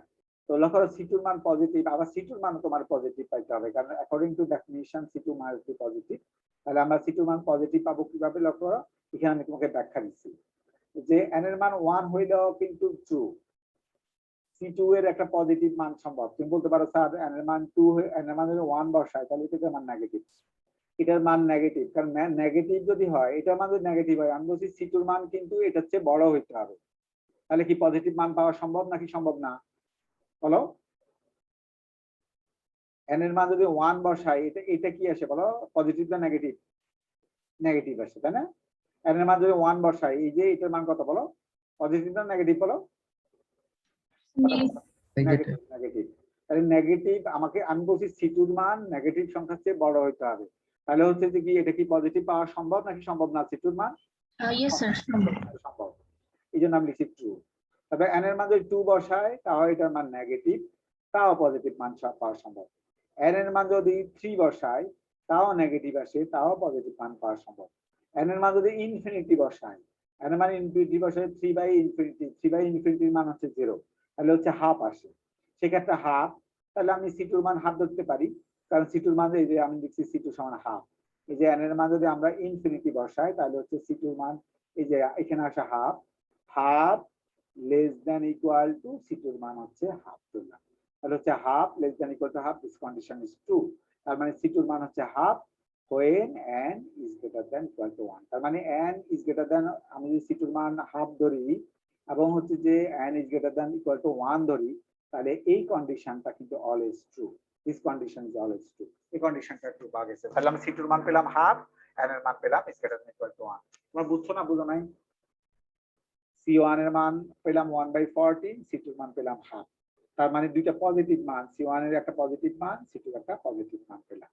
S1: তো লক্ষ্য করো C2 এর মান পজিটিভ, আবার C2 এর মান তোমার পজিটিভ পাইতে হবে, কারণ according to definition C2 must be positive. তাহলে আমরা C2 এর মান পজিটিভ পাবো কিভাবে, লক্ষ্য করো এখানে আমি তোমাকে ব্যাখ্যা দিচ্ছি যে n এর মান 1 হইলেও কিন্তু ট্রু, C2 এর একটা পজিটিভ মান সম্ভব। তুমি বলতে পারো স্যার n এর মান 2, n এর মান যদি 1 বসায় তাহলে এটার মান নেগেটিভ, এটার মান নেগেটিভ, কারণ নেগেটিভ যদি হয় এটার মান যদি নেগেটিভ হয়, আমি বলছি C2 এর মান কিন্তু এটার চেয়ে বড় হইতে হবে। তাহলে কি পজিটিভ মান পাওয়া সম্ভব নাকি সম্ভব না বলো, n এর মান যদি 1 বসাই এটা কি আসে বলো, পজিটিভ না নেগেটিভ, নেগেটিভ আসে তাই না। n এর মান যদি 1 বসাই, এই যে এটার মান কত বলো, পজিটিভ না নেগেটিভ বলো,
S6: নেগেটিভ।
S1: নেগেটিভ। তাহলে নেগেটিভ আমি বলছি C2 এর মান নেগেটিভ সংখ্যার চেয়ে বড় হইতে হবে। তাহলে হচ্ছে যে কি এটা কি পজিটিভ পাওয়া সম্ভব নাকি সম্ভব না সিটুর মান?
S2: ইয়েস স্যার
S1: সম্ভব, এই জন্য আমি লিখছি ট্রু। তবে n এর মান যদি 2 বসায় তাও এটার মান নেগেটিভ, তাও পজিটিভ মান পাওয়া সম্ভব। n এর মান যদি 3 বসায় তাও নেগেটিভ আসে, তাও পজিটিভ মান পাওয়া সম্ভব। n এর মান যদি ইনফিনিটি বসায়, n এর মান ইনফিনিটি বসায় 3/ইনফিনিটির মান হচ্ছে 0, তাহলে হচ্ছে হাফ আসে। সেক্ষেত্রে হাফ, তাহলে আমি সিটুর মান হাফ ধরতে পারি, কারণ সিটুর মান এই যে আমি লিখছি সিটু সমান হাফ। এই যে n এর মান যদি আমরা ইনফিনিটি বসাই তাহলে হচ্ছে সিটুর মান এই যে এখানে আসে half, half less than equal to সিটুর মান হচ্ছে হাফ ধরলাম, তাহলে হচ্ছে half less than equal to half, this condition is true. তার মানে সিটুর মান হচ্ছে half when n is greater than equal to 1। তার মানে n is greater than, আমি যদি সিটুর মান হাফ ধরি এবং হচ্ছে যে n is greater than equal to 1 ধরি, তাহলে এই কন্ডিশনটা কিন্তু always true, this condition is always true. এই কন্ডিশনটা ট্রু পাওয়া গেছে, তাহলে আমি সিটুর মান পেলাম হাফ, n এর মান পেলাম is greater than equal to 1। তোমরা বুঝছো না বুঝো নাই? C1 এর মান পেলাম 1/14, C2 এর মান পেলাম হাফ। তার মানে দুইটা পজিটিভ মান, C1 এর একটা পজিটিভ মান, C2 এর একটা পজিটিভ মান পেলাম।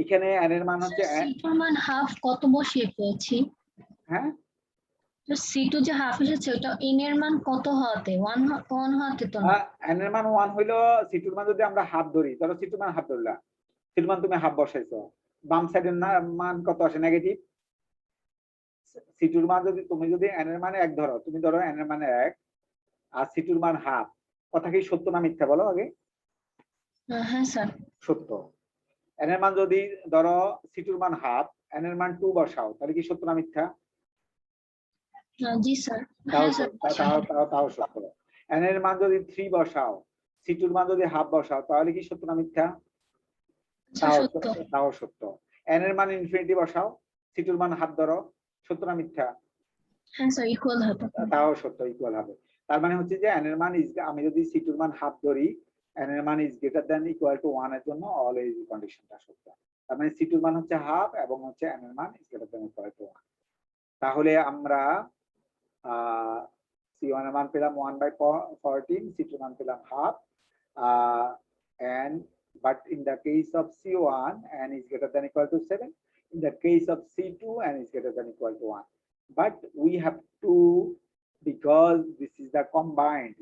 S1: এখানে n এর মান হচ্ছে
S2: সিটুর মান হাফ কত বসিয়ে পেয়েছি?
S1: হ্যাঁ
S2: তো সিটু যে হাফ এসেছে ওটা n এর মান কত হওয়াতে? 1 হওয়াতে তো না।
S1: n এর মান 1 হইলো, C2 এর মান যদি আমরা হাফ ধরি, ধরো C2 এর মান হাফ ধরলাম, C2 এর মান তুমি হাফ বসাইছো, বাম সাইডের মান কত আসে? নেগেটিভ। C2 এর মান যদি তুমি যদি n এর মানে 1 ধরো, তুমি ধরো n এর মানে 1 আর C2 এর মান হাফ, কথা কি সত্য না মিথ্যা বলো আগে?
S2: হ্যাঁ স্যার।
S1: সত্য। n এর মান যদি ধরো C2 এর মান হাফ, n এর মান 2 বসাও, তাহলে কি সত্য না মিথ্যা?
S2: জি স্যার।
S1: তাও
S2: হ্যাঁ স্যার।
S1: তাও সত্য। n এর মান যদি 3 বসাও, C2 এর মান যদি হাফ বসাও, তাহলে কি সত্য না মিথ্যা?
S2: সত্য।
S1: তাও সত্য। n এর মান ইনফিনিটি বসাও, C2 এর মান হাফ ধরো, সত্য না মিথ্যা?
S2: হ্যাঁ স্যার ইকুয়াল হবে।
S1: তাও সত্য, ইকুয়াল হবে। তার মানে হচ্ছে যে n এর মান আমি যদি C2 এর মান হাফ ধরি, n এর মান is greater than equal two 1 এর জন্য অলওয়েজ কন্ডিশনটা সত্য। তার মানে C2 এর মান হচ্ছে হাফ এবং হচ্ছে n এর মান is greater than equal two 1। তাহলে আমরা C1 এর মান পেলাম 1/14, C2 এর মান পেলাম half, and but in the case of C1 n is greater than equal to 7, in the case of C2 n is greater than equal to 1, but we have to, because this is the combined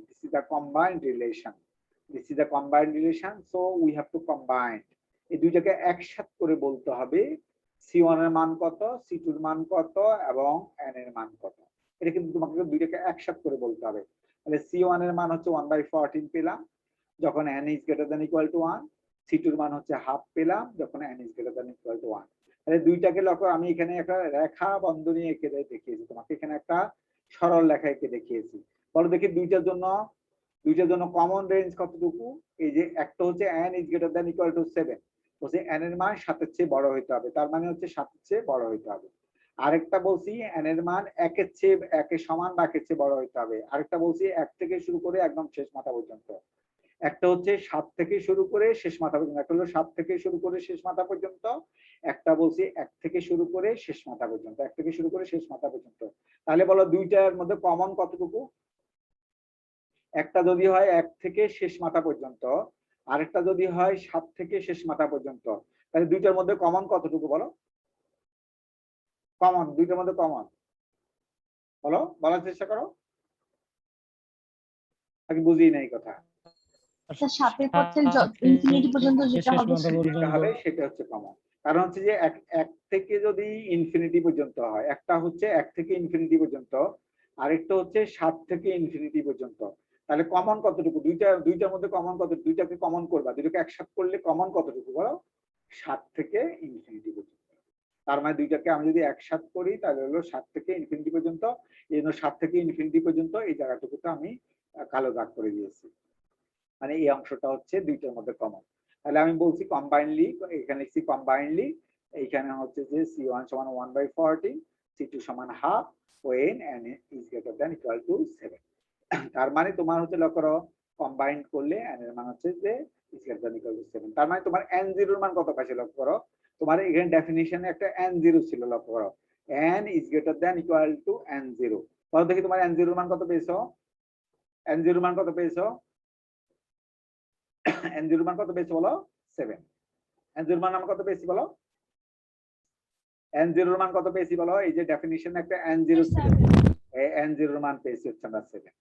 S1: relation, so we have to combine এই দুইটাকে একসাথে করে বলতে হবে C1 এর মান কত, C2 এর মান কত এবং n এর মান কত। এটা কিন্তু তোমাকে দুইটাকে একসাথে করে বলতে হবে। তাহলে C1 এর মান হচ্ছে 1/14 পেলাম যখন n is greater than equal to 1, C2 এর মান হচ্ছে হাফ পেলাম যখন n is greater than equal to 1। তাহলে দুইটাকে লক্ষ্য, আমি এখানে একটা রেখা বন্ধনী এঁকে দেখিয়েছি তোমাকে, এখানে একটা সরল রেখা এঁকে দেখিয়েছি। বলো দেখি দুইটার জন্য কমন রেঞ্জ কতটুকু? এই যে একটা হচ্ছে n is greater than equal to 7, বলছি n এর মান 7 এর চেয়ে বড় হইতে হবে, তার মানে হচ্ছে 7 এর চেয়ে বড় হইতে হবে। আরেকটা বলছি n এর মান 1 এর চেয়ে 1 এর সমান বা 1 এর চেয়ে বড় হইতে হবে। আরেকটা বলছি 1 থেকে শুরু করে একদম শেষ মাথা পর্যন্ত। একটা হচ্ছে 7 থেকে শুরু করে শেষ মাথা পর্যন্ত, একটা হলো 7 থেকে শুরু করে শেষ মাথা পর্যন্ত, একটা বলছি 1 থেকে শুরু করে শেষ মাথা পর্যন্ত, 1 থেকে শুরু করে শেষ মাথা পর্যন্ত। তাহলে বলো দুইটার মধ্যে কমন কতটুকু? একটা যদি হয় 1 থেকে শেষ মাথা পর্যন্ত, আরেকটা যদি হয় 7 থেকে শেষ মাথা পর্যন্ত, তাহলে দুইটার মধ্যে কমন কতটুকু বলো? কমন দুইটার মধ্যে কমন বলো, বলার চেষ্টা করো, নাকি বুঝি নাই কথা?
S2: স্যার 7 এর পর থেকে ইনফিনিটি পর্যন্ত যেটা হবে
S1: সেটা হচ্ছে কমন। কারণ হচ্ছে যে 1 থেকে যদি ইনফিনিটি পর্যন্ত হয়, একটা হচ্ছে 1 থেকে ইনফিনিটি পর্যন্ত, আরেকটা হচ্ছে 7 থেকে ইনফিনিটি পর্যন্ত, তাহলে কমন কতটুকু? দুইটার মধ্যে কমন কত? দুইটাকে কমন করবা, দুইটাকে একসাথে করলে কমন কতটুকু বলো? 7 থেকে ইনফিনিটি পর্যন্ত। তার মানে দুইটাকে আমি যদি একসাথে করি তাহলে হলো 7 থেকে ইনফিনিটি পর্যন্ত। এই জন্য 7 থেকে ইনফিনিটি পর্যন্ত এই জায়গাটুকুতে আমি কালো দাগ করে দিয়েছি, মানে এই অংশটা হচ্ছে দুইটার মধ্যে কমন। তাহলে আমি বলছি কম্বাইনলি, এখানে লিখছি কম্বাইনলি, এইখানে হচ্ছে যে C1 সমান 1/14, C2 সমান half when n is greater than equal to 7। তার মানে তোমার হচ্ছে লক্ষ্য করো কম্বাইন্ড করলে n এর মান হচ্ছে যে is greater than equal to 7। তার মানে তোমার n0 এর মান কত পাইছে লক্ষ্য করো, তোমার এখানে ডেফিনিশনে একটা n0 ছিল, লক্ষ্য করো n is greater than equal to n0। বলো দেখি তোমার n0 এর মান কত পেয়েছো? n0 এর মান কত পেয়েছো? n0 এর মান কত পেয়েছো বলো? 7। n0 এর মান আমরা কত পেয়েছি বলো? n0 এর মান কত পেয়েছি বলো? এই যে ডেফিনিশন একটা n0 ছিল, এই n0 এর মান পেয়েছি হচ্ছে আমরা 7।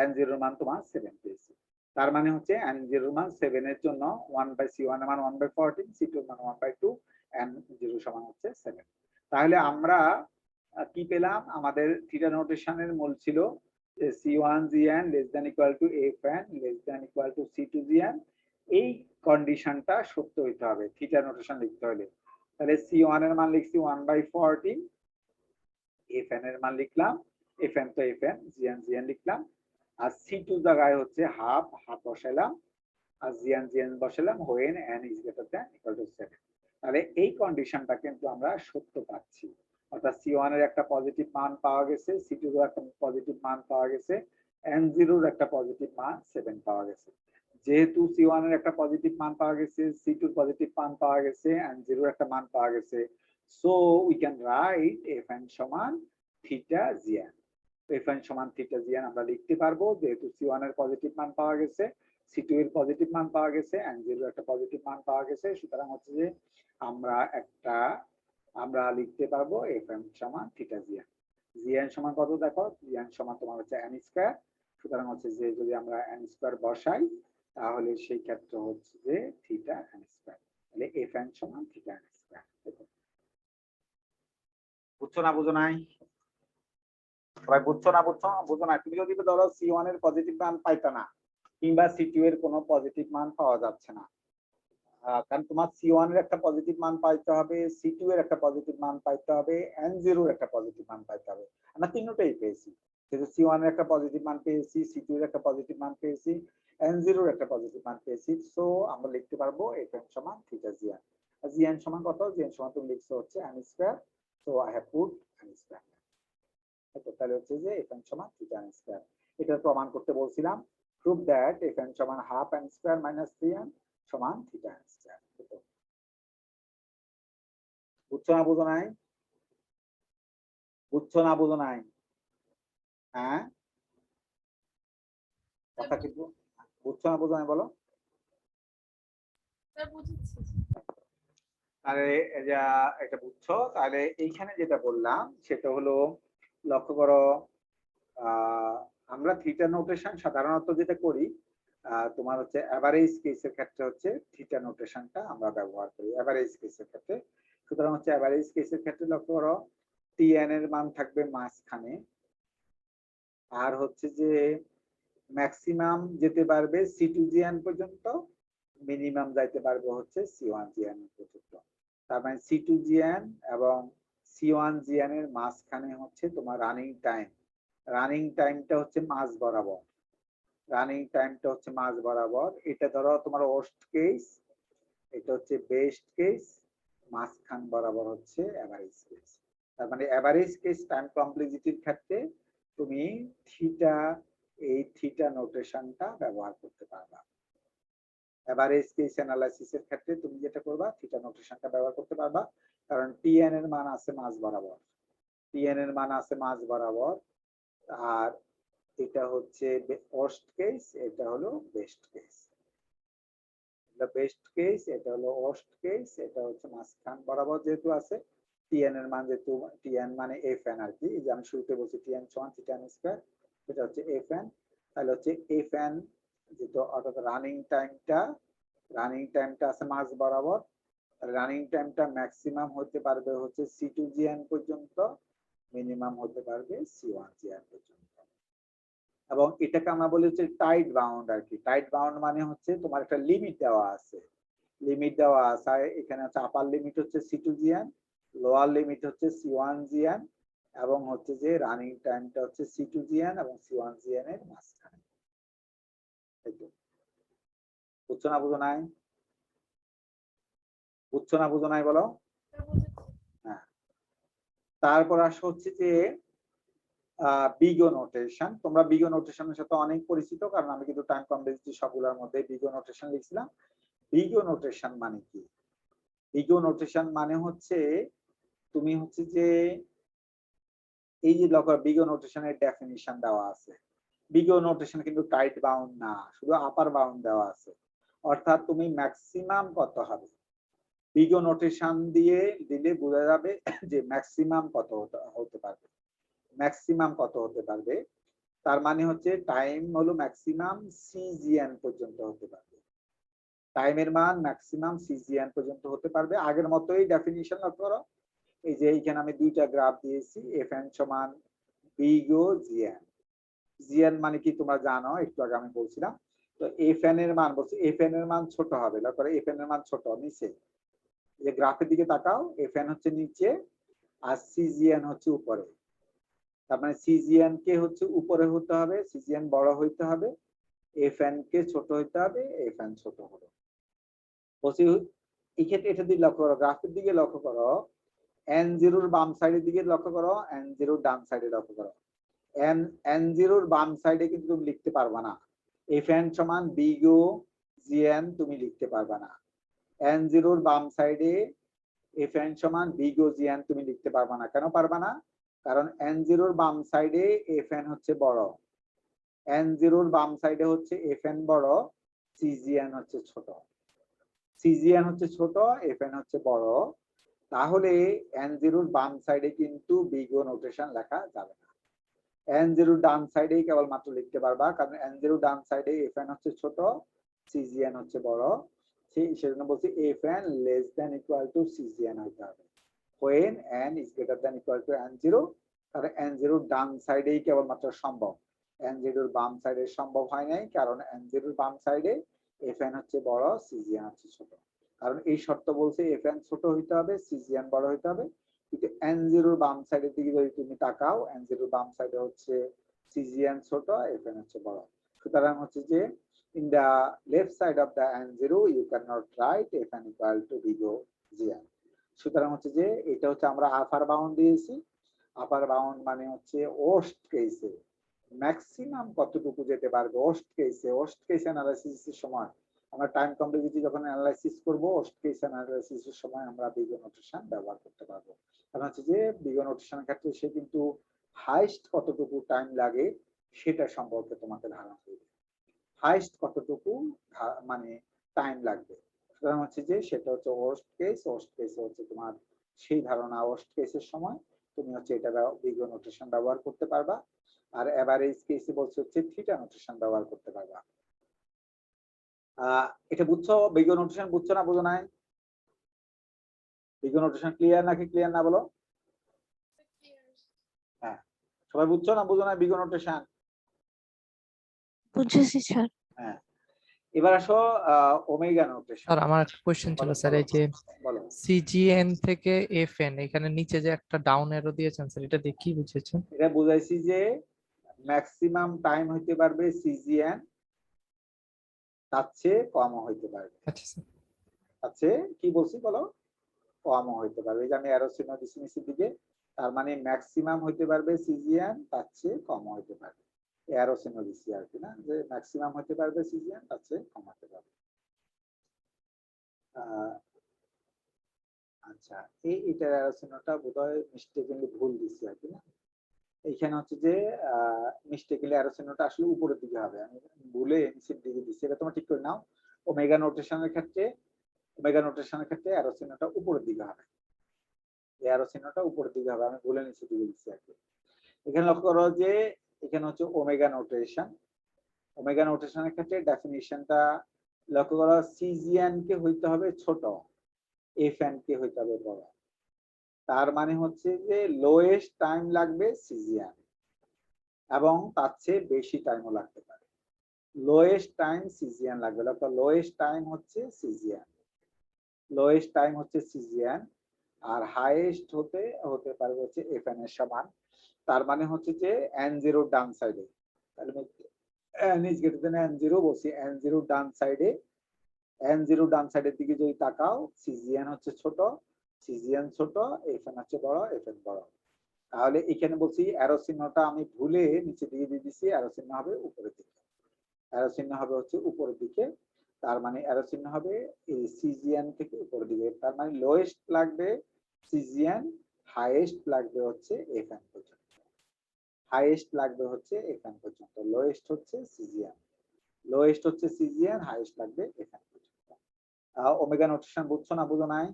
S1: n0 এর মান তোমার 7 পেয়েছি। তার মানে হচ্ছে n0 এর মান 7 এর জন্য 1/c1 এর মান 1/14, c2 এর মান 1/2, n0 সমান হচ্ছে 7। তাহলে আমরা কি পেলাম? আমাদের থিটা নোটেশনের মূল ছিল যে c1gn less than equal two fn less than equal two c2gn। এই কন্ডিশনটা সত্য হইতে হবে থিটা নোটেশন লিখতে হলে। তাহলে c1 এর মান লিখছি 1/14, fn এর মান লিখলাম, fn তো fn, gn লিখলাম, আর c2 জায়গায় হচ্ছে হাফ বসাইলাম, আর gn বসালাম when n is greater than equal to 7। তাহলে এই কন্ডিশনটা কিন্তু আমরা সত্য পাচ্ছি, অর্থাৎ c1 এর একটা পজিটিভ মান পাওয়া গেছে, c2 এর একটা পজিটিভ মান পাওয়া গেছে, n0 এর একটা পজিটিভ মান 7 পাওয়া গেছে। যেহেতু c1 এর একটা পজিটিভ মান পাওয়া গেছে, c2 এর পজিটিভ মান পাওয়া গেছে, n0 এর একটা মান পাওয়া গেছে, so we can write fn সমান থিটা gn। fn সমান থিটা gn আমরা লিখতে পারবো, যেহেতু c1 এর পজিটিভ মান পাওয়া গেছে, c2 এর পজিটিভ মান পাওয়া গেছে, n0 এর একটা পজিটিভ মান পাওয়া গেছে, সুতরাং হচ্ছে যে আমরা লিখতে পারবো fn সমান থিটা gn। gn সমান কত দেখো? gn সমান তোমার হচ্ছে n স্কয়ার। সুতরাং হচ্ছে যে যদি আমরা n স্কয়ার বসাই তাহলে সেই ক্ষেত্রে হচ্ছে যে থিটা n স্কয়ার। তাহলে fn সমান থিটা n স্কয়ার। বুঝছো না বুঝো নাই? সবাই বুঝছো না বুঝো না? তুমি যদি ধরো c1 এর পজিটিভ মান পাইতা না, কিংবা c2 এর কোনো পজিটিভ মান পাওয়া যাচ্ছে না, কারণ তোমার c1 এর একটা পজিটিভ মান পাইতে হবে, c2 এর একটা পজিটিভ মান পাইতে হবে, n0 এর একটা পজিটিভ মান পাইতে হবে। আমরা তিনটাই পেয়েছি, যেহেতু c1 এর একটা পজিটিভ মান পেয়েছি, c2 এর একটা পজিটিভ মান পেয়েছি, n0 এর একটা পজিটিভ মান পেয়েছি, সো আমরা লিখতে পারবো fn সমান থিটা gn। gn সমান কত? gn সমান তুমি লিখছো হচ্ছে n square, so I have put n square. তাহলে হচ্ছে যে fn সমান থিটা n স্কয়ার। এটা প্রমাণ করতে বলছিলাম, প্রুভ দ্যাট fn সমান half n square minus 3n সমান থিটা n স্কয়ার। বুঝছো না বুঝো নাই? বুঝছো না বুঝো নাই? হ্যাঁ, কথা কি বুঝছো না বুঝো নাই বলো? তাহলে এটা বুঝছো? তাহলে এইখানে যেটা বললাম সেটা হলো, লক্ষ্য করো, আমরা থিটা নোটেশন সাধারণত যেটা করি, তোমার হচ্ছে এভারেজ কেসের ক্ষেত্রে হচ্ছে থিটা নোটেশনটা আমরা ব্যবহার করি এভারেজ কেসের ক্ষেত্রে। সুতরাং হচ্ছে এভারেজ কেসের ক্ষেত্রে লক্ষ্য করো, tn এর মান থাকবে মাঝখানে, আর হচ্ছে যে ম্যাক্সিমাম যেতে পারবে c2gn পর্যন্ত, মিনিমাম যাইতে পারবে হচ্ছে c1gn পর্যন্ত। তার মানে c2gn এবং c1gn এর মাঝখানে হচ্ছে তোমার রানিং টাইমটা হচ্ছে মাঝ বরাবর, এটা ধরো তোমার ওয়ার্স্ট কেস, এটা হচ্ছে বেস্ট কেস, মাঝখান বরাবর হচ্ছে এভারেজ কেস। তার মানে এভারেজ কেস টাইম কমপ্লেক্সিটির ক্ষেত্রে তুমি থিটা নোটেশনটা ব্যবহার করতে পারবা। এভারেজ কেস অ্যানালাইসিসের ক্ষেত্রে তুমি যেটা করবা, থিটা নোটেশনটা ব্যবহার করতে পারবা, কারণ tn এর মান আছে মাঝ বরাবর, আর এটা হচ্ছে ওয়ার্স্ট কেস, এটা হলো বেস্ট কেস। বেস্ট কেস, এটা হলো ওয়ার্স্ট কেস, এটা হচ্ছে মাঝখান বরাবর যেহেতু আছে, tn এর মান যেহেতু tn মানে fn আর কি, এই যে আমি শুরুতে বলছি tn সমান থিটা n স্কয়ার, এটা হচ্ছে fn। তাহলে হচ্ছে fn যেটা, অর্থাৎ রানিং টাইমটা আছে মাঝ বরাবর, রানিং টাইমটা ম্যাক্সিমাম হতে পারবে হচ্ছে c2gn পর্যন্ত, মিনিমাম হতে পারবে c1gn পর্যন্ত। এবং এটাকে আমরা বলি হচ্ছে টাইট বাউন্ড আর কি। টাইট বাউন্ড মানে হচ্ছে তোমার একটা লিমিট দেওয়া আছে, এখানে হচ্ছে আপার লিমিট হচ্ছে c2gn, লোয়ার লিমিট হচ্ছে c1gn, এবং হচ্ছে যে রানিং টাইমটা হচ্ছে c2gn এবং c1gn এর মাঝখানে। বুঝছো না বুঝো নাই? বুঝছো না বুঝো নাই বলো? হ্যাঁ, তারপর আসে হচ্ছে যে বিগো নোটেশন। তোমরা বিগো নোটেশনের সাথে অনেক পরিচিত, কারণ আমি কিন্তু টাইম কমপ্লেক্সিটি সবগুলোর মধ্যে বিগো নোটেশন লিখছিলাম। বিগো নোটেশন মানে কি? বিগো নোটেশন মানে হচ্ছে তুমি হচ্ছে যে এই যে বিগো নোটেশনের ডেফিনিশন দেওয়া আছে, বিগো নোটেশন কিন্তু টাইট বাউন্ড না, শুধু আপার বাউন্ড দেওয়া আছে, অর্থাৎ তুমি ম্যাক্সিমাম কত হবে, বিগ নোটেশন দিয়ে দিলে বোঝা যাবে যে ম্যাক্সিমাম কত হতে পারবে, ম্যাক্সিমাম কত হতে পারবে। তার মানে হচ্ছে টাইম হলো ম্যাক্সিমাম সিজিএন পর্যন্ত হতে পারবে, টাইমের মান ম্যাক্সিমাম সিজিএন পর্যন্ত হতে পারবে। আগের মতোই ডেফিনিশন লক্ষ্য করো, এই যে এইখানে আমি দুইটা গ্রাফ দিয়েছি, এফএন সমান বিগো জিএন। জিএন মানে কি তোমরা জানো, একটু আগে আমি বলছিলাম। তো এফএন এর মান বলছি, এফএন এর মান ছোট হবে, লক্ষ্য করো এফএন এর মান ছোট নিচে, যে গ্রাফের দিকে তাকাও, এফএন হচ্ছে নিচে আর সিজিএন হচ্ছে উপরে। তার মানে সিজিএন কে হচ্ছে উপরে হতে হবে, সিজিএন বড় হইতে হবে, এফএন কে ছোট হইতে হবে, এফএন ছোট হবে। বলছি এই ক্ষেত্রে এটা দিয়ে লক্ষ্য করো, গ্রাফের দিকে লক্ষ্য করো, এন জিরোর বাম সাইডের দিকে লক্ষ্য করো, এন জিরোর ডান সাইডে লক্ষ্য করো। এন জিরোর বাম সাইডে কিন্তু তুমি লিখতে পারবা না এফএন সমান বিগো জিএন, তুমি লিখতে পারবা না। এন জিরোর বাম সাইডে এফএন সমান বিগো জিএন তুমি লিখতে পারবা না। কেন পারবা না? কারণ এন জিরোর বাম সাইডে এফএন হচ্ছে বড়, এন জিরোর বাম সাইডে হচ্ছে এফএন বড়, সিজিএন হচ্ছে ছোট। সিজিএন হচ্ছে ছোট, এফএন হচ্ছে বড়, তাহলে এন জিরোর বাম সাইডে কিন্তু বিগো নোটেশন লেখা যাবে না। এন জিরোর ডান সাইডে কেবলমাত্র লিখতে পারবা, কারণ এন জিরোর ডান সাইডে এফএন হচ্ছে ছোট, সিজিএন হচ্ছে বড়। সেজন্য বলছি f n less than equal to c g n হইতে হবে। when n is greater than equal to n0, তাহলে n0 ডান সাইডেই কেবলমাত্র সম্ভব, n0 বাম সাইডে সম্ভব হয় নাই, কারণ n0 বাম সাইডে fn হচ্ছে বড়, সিজিএন হচ্ছে ছোট। কারণ এই শর্ত বলছে fn ছোট হইতে হবে, সিজিএন বড় হইতে হবে। কিন্তু n0 বাম সাইডের দিকে যদি তুমি তাকাও, n0 বাম সাইডে হচ্ছে সিজিএন ছোট, fn হচ্ছে বড়। সুতরাং হচ্ছে যে in the left side of the n0 you cannot write fn equal to big O gn। সুতরাং হচ্ছে যে এটা হচ্ছে আমরা আপার বাউন্ড দিয়েছি, আপার বাউন্ড মানে হচ্ছে ওস্ট কেসে ম্যাক্সিমাম কতটুকু যেতে পারবে। ওস্ট কেস অ্যানালাইসিসের সময় আমরা টাইম কমপ্লেক্সিটি যখন অ্যানালাইসিস করব, ওস্ট কেস অ্যানালাইসিসের সময় আমরা বিগ নোটেশন ব্যবহার করতে পারবো। কারণ হচ্ছে যে বিগ নোটেশনের ক্ষেত্রে সে কিন্তু হাইস্ট কতটুকু টাইম লাগে সেটা সম্পর্কে তোমাকে ধারণা দেবে, হাইস্ট কতটুকু মানে টাইম লাগবে। সুতরাং হচ্ছে যে সেটা হচ্ছে ওয়ার্স্ট কেস, ওয়ার্স্ট কেসে হচ্ছে তোমার সেই ধারণা, ওয়ার্স্ট কেসের সময় তুমি হচ্ছে এটা বিগ নোটেশন ব্যবহার করতে পারবা। আর এভারেজ কেসে বলছে হচ্ছে থিটা নোটেশন ব্যবহার করতে পারবা। এটা বুঝছো? বিগ নোটেশন বুঝছো না বুঝো নাই? বিগ নোটেশন ক্লিয়ার নাকি ক্লিয়ার না বলো? হ্যাঁ, সবাই বুঝছো না বুঝো না বিগ নোটেশন?
S3: বুঝেছি স্যার।
S1: হ্যাঁ, এবার আসো ওমেগা নোটেশন।
S4: স্যার আমার একটা কোশ্চেন ছিল স্যার, এই যে
S1: বলো।
S4: সিজিএন থেকে এফএন, এখানে নিচে যে একটা ডাউন অ্যারো দিয়েছেন স্যার, এটা দিয়ে কি বুঝেছেন?
S1: এটা বুঝাইছি যে ম্যাক্সিমাম টাইম হইতে পারবে সিজিএন, তার চেয়ে কমও হইতে পারবে।
S4: আচ্ছা স্যার।
S1: তার চেয়ে কি বলছি বলো, কমও হইতে পারবে। এই যে আমি অ্যারো চিহ্ন দিচ্ছি নিচের দিকে, তার মানে ম্যাক্সিমাম হইতে পারবে সিজিএন, তার চেয়ে কমও হইতে পারবে। অ্যারো চিহ্ন দিচ্ছি আর কি, না যে ম্যাক্সিমাম হইতে পারবে সিজিএন, তার চেয়ে কম হতে পারবে। আচ্ছা, এইটার অ্যারো চিহ্নটা বোধহয় মিস্টেকেনলি ভুল দিচ্ছি আর কি, না এইখানে হচ্ছে যে মিস্টেকেনলি অ্যারো চিহ্নটা আসলে উপরের দিকে হবে, আমি ভুলে নিচের দিকে দিচ্ছি, এটা তোমরা ঠিক করে নাও। ওমেগা নোটেশনের ক্ষেত্রে অ্যারো চিহ্নটা উপরের দিকে হবে, অ্যারো চিহ্নটা উপরের দিকে হবে, আমি ভুলে নিচের দিকে দিচ্ছি আর কি। এখানে লক্ষ্য করো যে এখানে হচ্ছে ওমেগা নোটেশন। ওমেগা নোটেশনের ক্ষেত্রে ডেফিনিশনটা লক্ষ্য করো, সিজিএন কে হইতে হবে ছোট, এফএন কে হইতে হবে বড়। তার মানে হচ্ছে যে লোয়েস্ট টাইম লাগবে সিজিএন, এবং তার চেয়ে বেশি টাইমও লাগতে পারে। লোয়েস্ট টাইম সিজিএন লাগবে, লক্ষ্য লোয়েস্ট টাইম হচ্ছে সিজিএন, লোয়েস্ট টাইম হচ্ছে সিজিএন, আর হাইয়েস্ট হতে পারবে হচ্ছে এফএন এর সমান। তার মানে হচ্ছে যে n0 ডান সাইডে, তাহলে n is greater than n0 বলছি, n0 ডান সাইডে, n0 ডান সাইডের দিকে যদি তাকাও, সিজিএন হচ্ছে ছোট, সিজিএন ছোট, এফএন হচ্ছে বড়, এফএন বড়। তাহলে এখানে বলছি অ্যারো চিহ্নটা আমি ভুলে নিচে দিকে দিয়ে দিচ্ছি, অ্যারো চিহ্ন হবে উপরের দিকে, অ্যারো চিহ্ন হবে হচ্ছে উপরের দিকে। তার মানে অ্যারো চিহ্ন হবে এই সিজিএন থেকে উপরের দিকে, তার মানে লোয়েস্ট লাগবে সিজিএন, হাইয়েস্ট লাগবে হচ্ছে এফএন পর্যন্ত, হাইয়েস্ট লাগবে হচ্ছে এফএন পর্যন্ত। লোয়েস্ট হচ্ছে সিজিএন, হাইয়েস্ট লাগবে এফএন পর্যন্ত। ওমেগা নোটেশন বুঝছো না বুঝো নাই?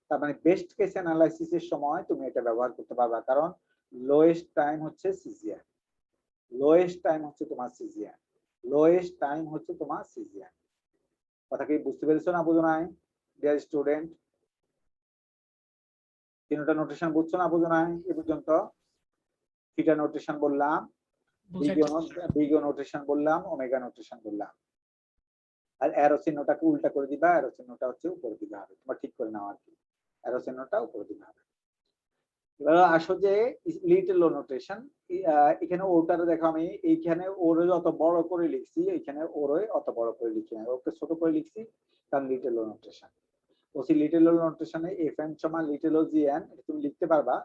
S1: তার মানে বেস্ট কেস অ্যানালাইসিসের সময় তুমি এটা ব্যবহার করতে পারবা, কারণ লোয়েস্ট টাইম হচ্ছে সিজিএন, লোয়েস্ট টাইম হচ্ছে তোমার সিজিএন, লোয়েস্ট টাইম হচ্ছে তোমার সিজিএন। কথা কি বুঝতে পেরেছো না বুঝো নাই ডিয়ার স্টুডেন্ট? তিনটা নোটেশন বুঝছো না বুঝো নাই এ পর্যন্ত? থিটা নোটেশন বললাম, বিগ নোটেশন বললাম, ওমেগা নোটেশন বললাম। আর অ্যারো চিহ্নটাকে উল্টা করে দিবা, অ্যারো চিহ্নটা হচ্ছে উপরে দিবা হবে, তোমার ঠিক করে নাও আর কি, অ্যারো চিহ্নটা উপরে দিবা হবে। এবার আসো যে লিটল ও নোটেশন, এখানে ওটারে দেখো আমি এইখানে ওরে অত বড় করে লিখছি, এইখানে ওরে অত বড় করে লিখি না, ওকে ছোট করে লিখছি, কারণ লিটল ও নোটেশন। ওসি লিটল ও নোটেশনে এফ এন সমান লিটল ও জি এন তুমি লিখতে পারবা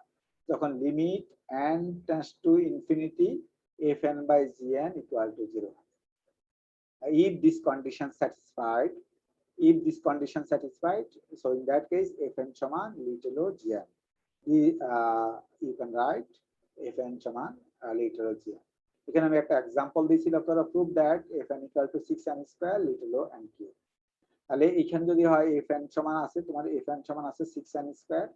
S1: যখন limit n tends to infinity f n by g n equal to 0। If this condition satisfied, if this condition satisfied, so in that case fn সমান little o gn, you can write fn সমান little o gn। এখানে আমি একটা example দিয়েছি, লক্ষ্য prove that fn equal to 6n square little o n cube। তাহলে এখানে যদি হয় fn সমান আছে তোমার fn সমান আছে 6n square,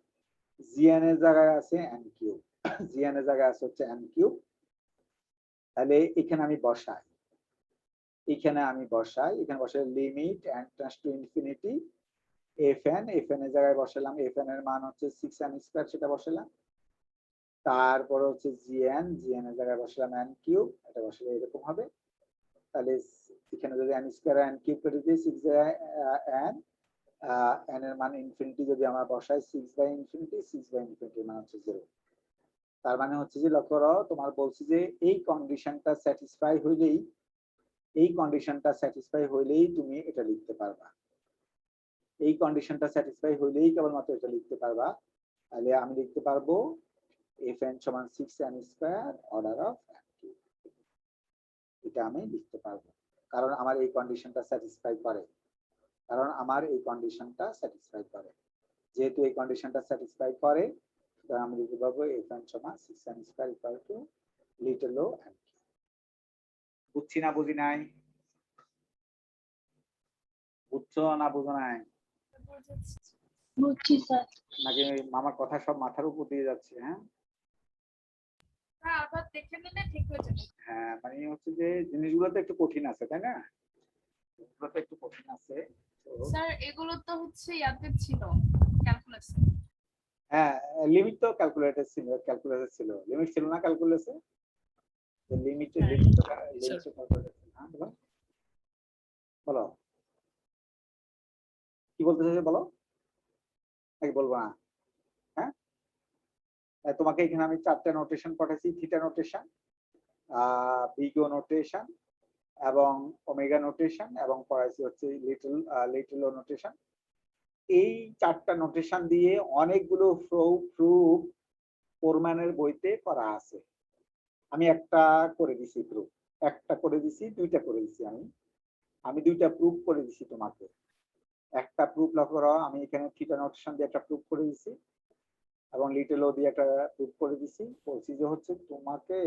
S1: gn এর জায়গায় আছে n cube, gn এর জায়গায় আছে হচ্ছে n cube। তাহলে এখানে আমি বসাই, এখানে বসাই limit n tends to infinity fn, fn এর জায়গায় বসালাম fn এর মান হচ্ছে 6n স্কয়ার, সেটা বসালাম। তারপর হচ্ছে gn, gn এর জায়গায় বসালাম n কিউব, এটা বসালে এরকম হবে। তাহলে এখানে যদি n স্কয়ার n কিউব করে দিই 6 n, n এর মান ইনফিনিটি যদি আমরা বসাই 6 বাই ইনফিনিটি, 6 বাই ইনফিনিটি মান হচ্ছে 0। তার মানে হচ্ছে যে লক্ষ্য করো তোমার বলছি যে এই কন্ডিশনটা স্যাটিসফাই হইলেই, এই কন্ডিশনটা স্যাটিসফাই হইলেই তুমি এটা লিখতে পারবা, এই কন্ডিশনটা স্যাটিসফাই হইলেই কেবলমাত্র এটা লিখতে পারবা। তাহলে আমি লিখতে পারবো fn সমান 6n square order of n cube, এটা আমি লিখতে পারবো কারণ আমার এই কন্ডিশনটা স্যাটিসফাই করে, কারণ আমার এই কন্ডিশনটা স্যাটিসফাই করে। যেহেতু এই কন্ডিশনটা স্যাটিসফাই করে তাহলে আমি লিখতে পারবো fn সমান 6n square equal to little O n cube. বুঝছি না বুঝি নাই? বুঝছো না বুঝো নাই?
S2: বুঝছি স্যার।
S1: নাকি আমার কথা সব মাথার উপর দিয়ে যাচ্ছে? হ্যাঁ
S7: আবার দেখে নিলে ঠিক হয়ে যাবে।
S1: হ্যাঁ, মানে হচ্ছে যে জিনিসগুলো তো একটু কঠিন আছে তাই না, এগুলো তো একটু কঠিন আছে।
S7: স্যার এগুলো তো হচ্ছে ইয়াতে ছিল ক্যালকুলাসে।
S1: হ্যাঁ লিমিট তো ক্যালকুলেটর ছিল, লিমিট ছিল না ক্যালকুলেটরে, লিমিট তো ক্যালকুলেটর ছিল। হ্যাঁ বলো বলো কি বলতে চাইছো বলো, নাকি বলবো না? হ্যাঁ তোমাকে এখানে আমি 4টা নোটেশন পাঠাইছি, থিটা নোটেশন, বিগো নোটেশন এবং ওমেগা নোটেশন, এবং পড়াইছি হচ্ছে লিটল ও নোটেশন। এই 4টা নোটেশন দিয়ে অনেকগুলো প্রুফ ফোরম্যানের বইতে করা আছে। আমি একটা করে দিছি প্রুফ, একটা করে দিছি, দুইটা করে দিছি, আমি দুইটা প্রুফ করে দিছি তোমাকে। একটা প্রুফ লক্ষ্য করো, আমি এখানে থিটা নোটেশন দিয়ে একটা প্রুফ করে দিছি এবং লিটল ও দিয়ে একটা প্রুফ করে দিছি। বলছি যে হচ্ছে তোমাকে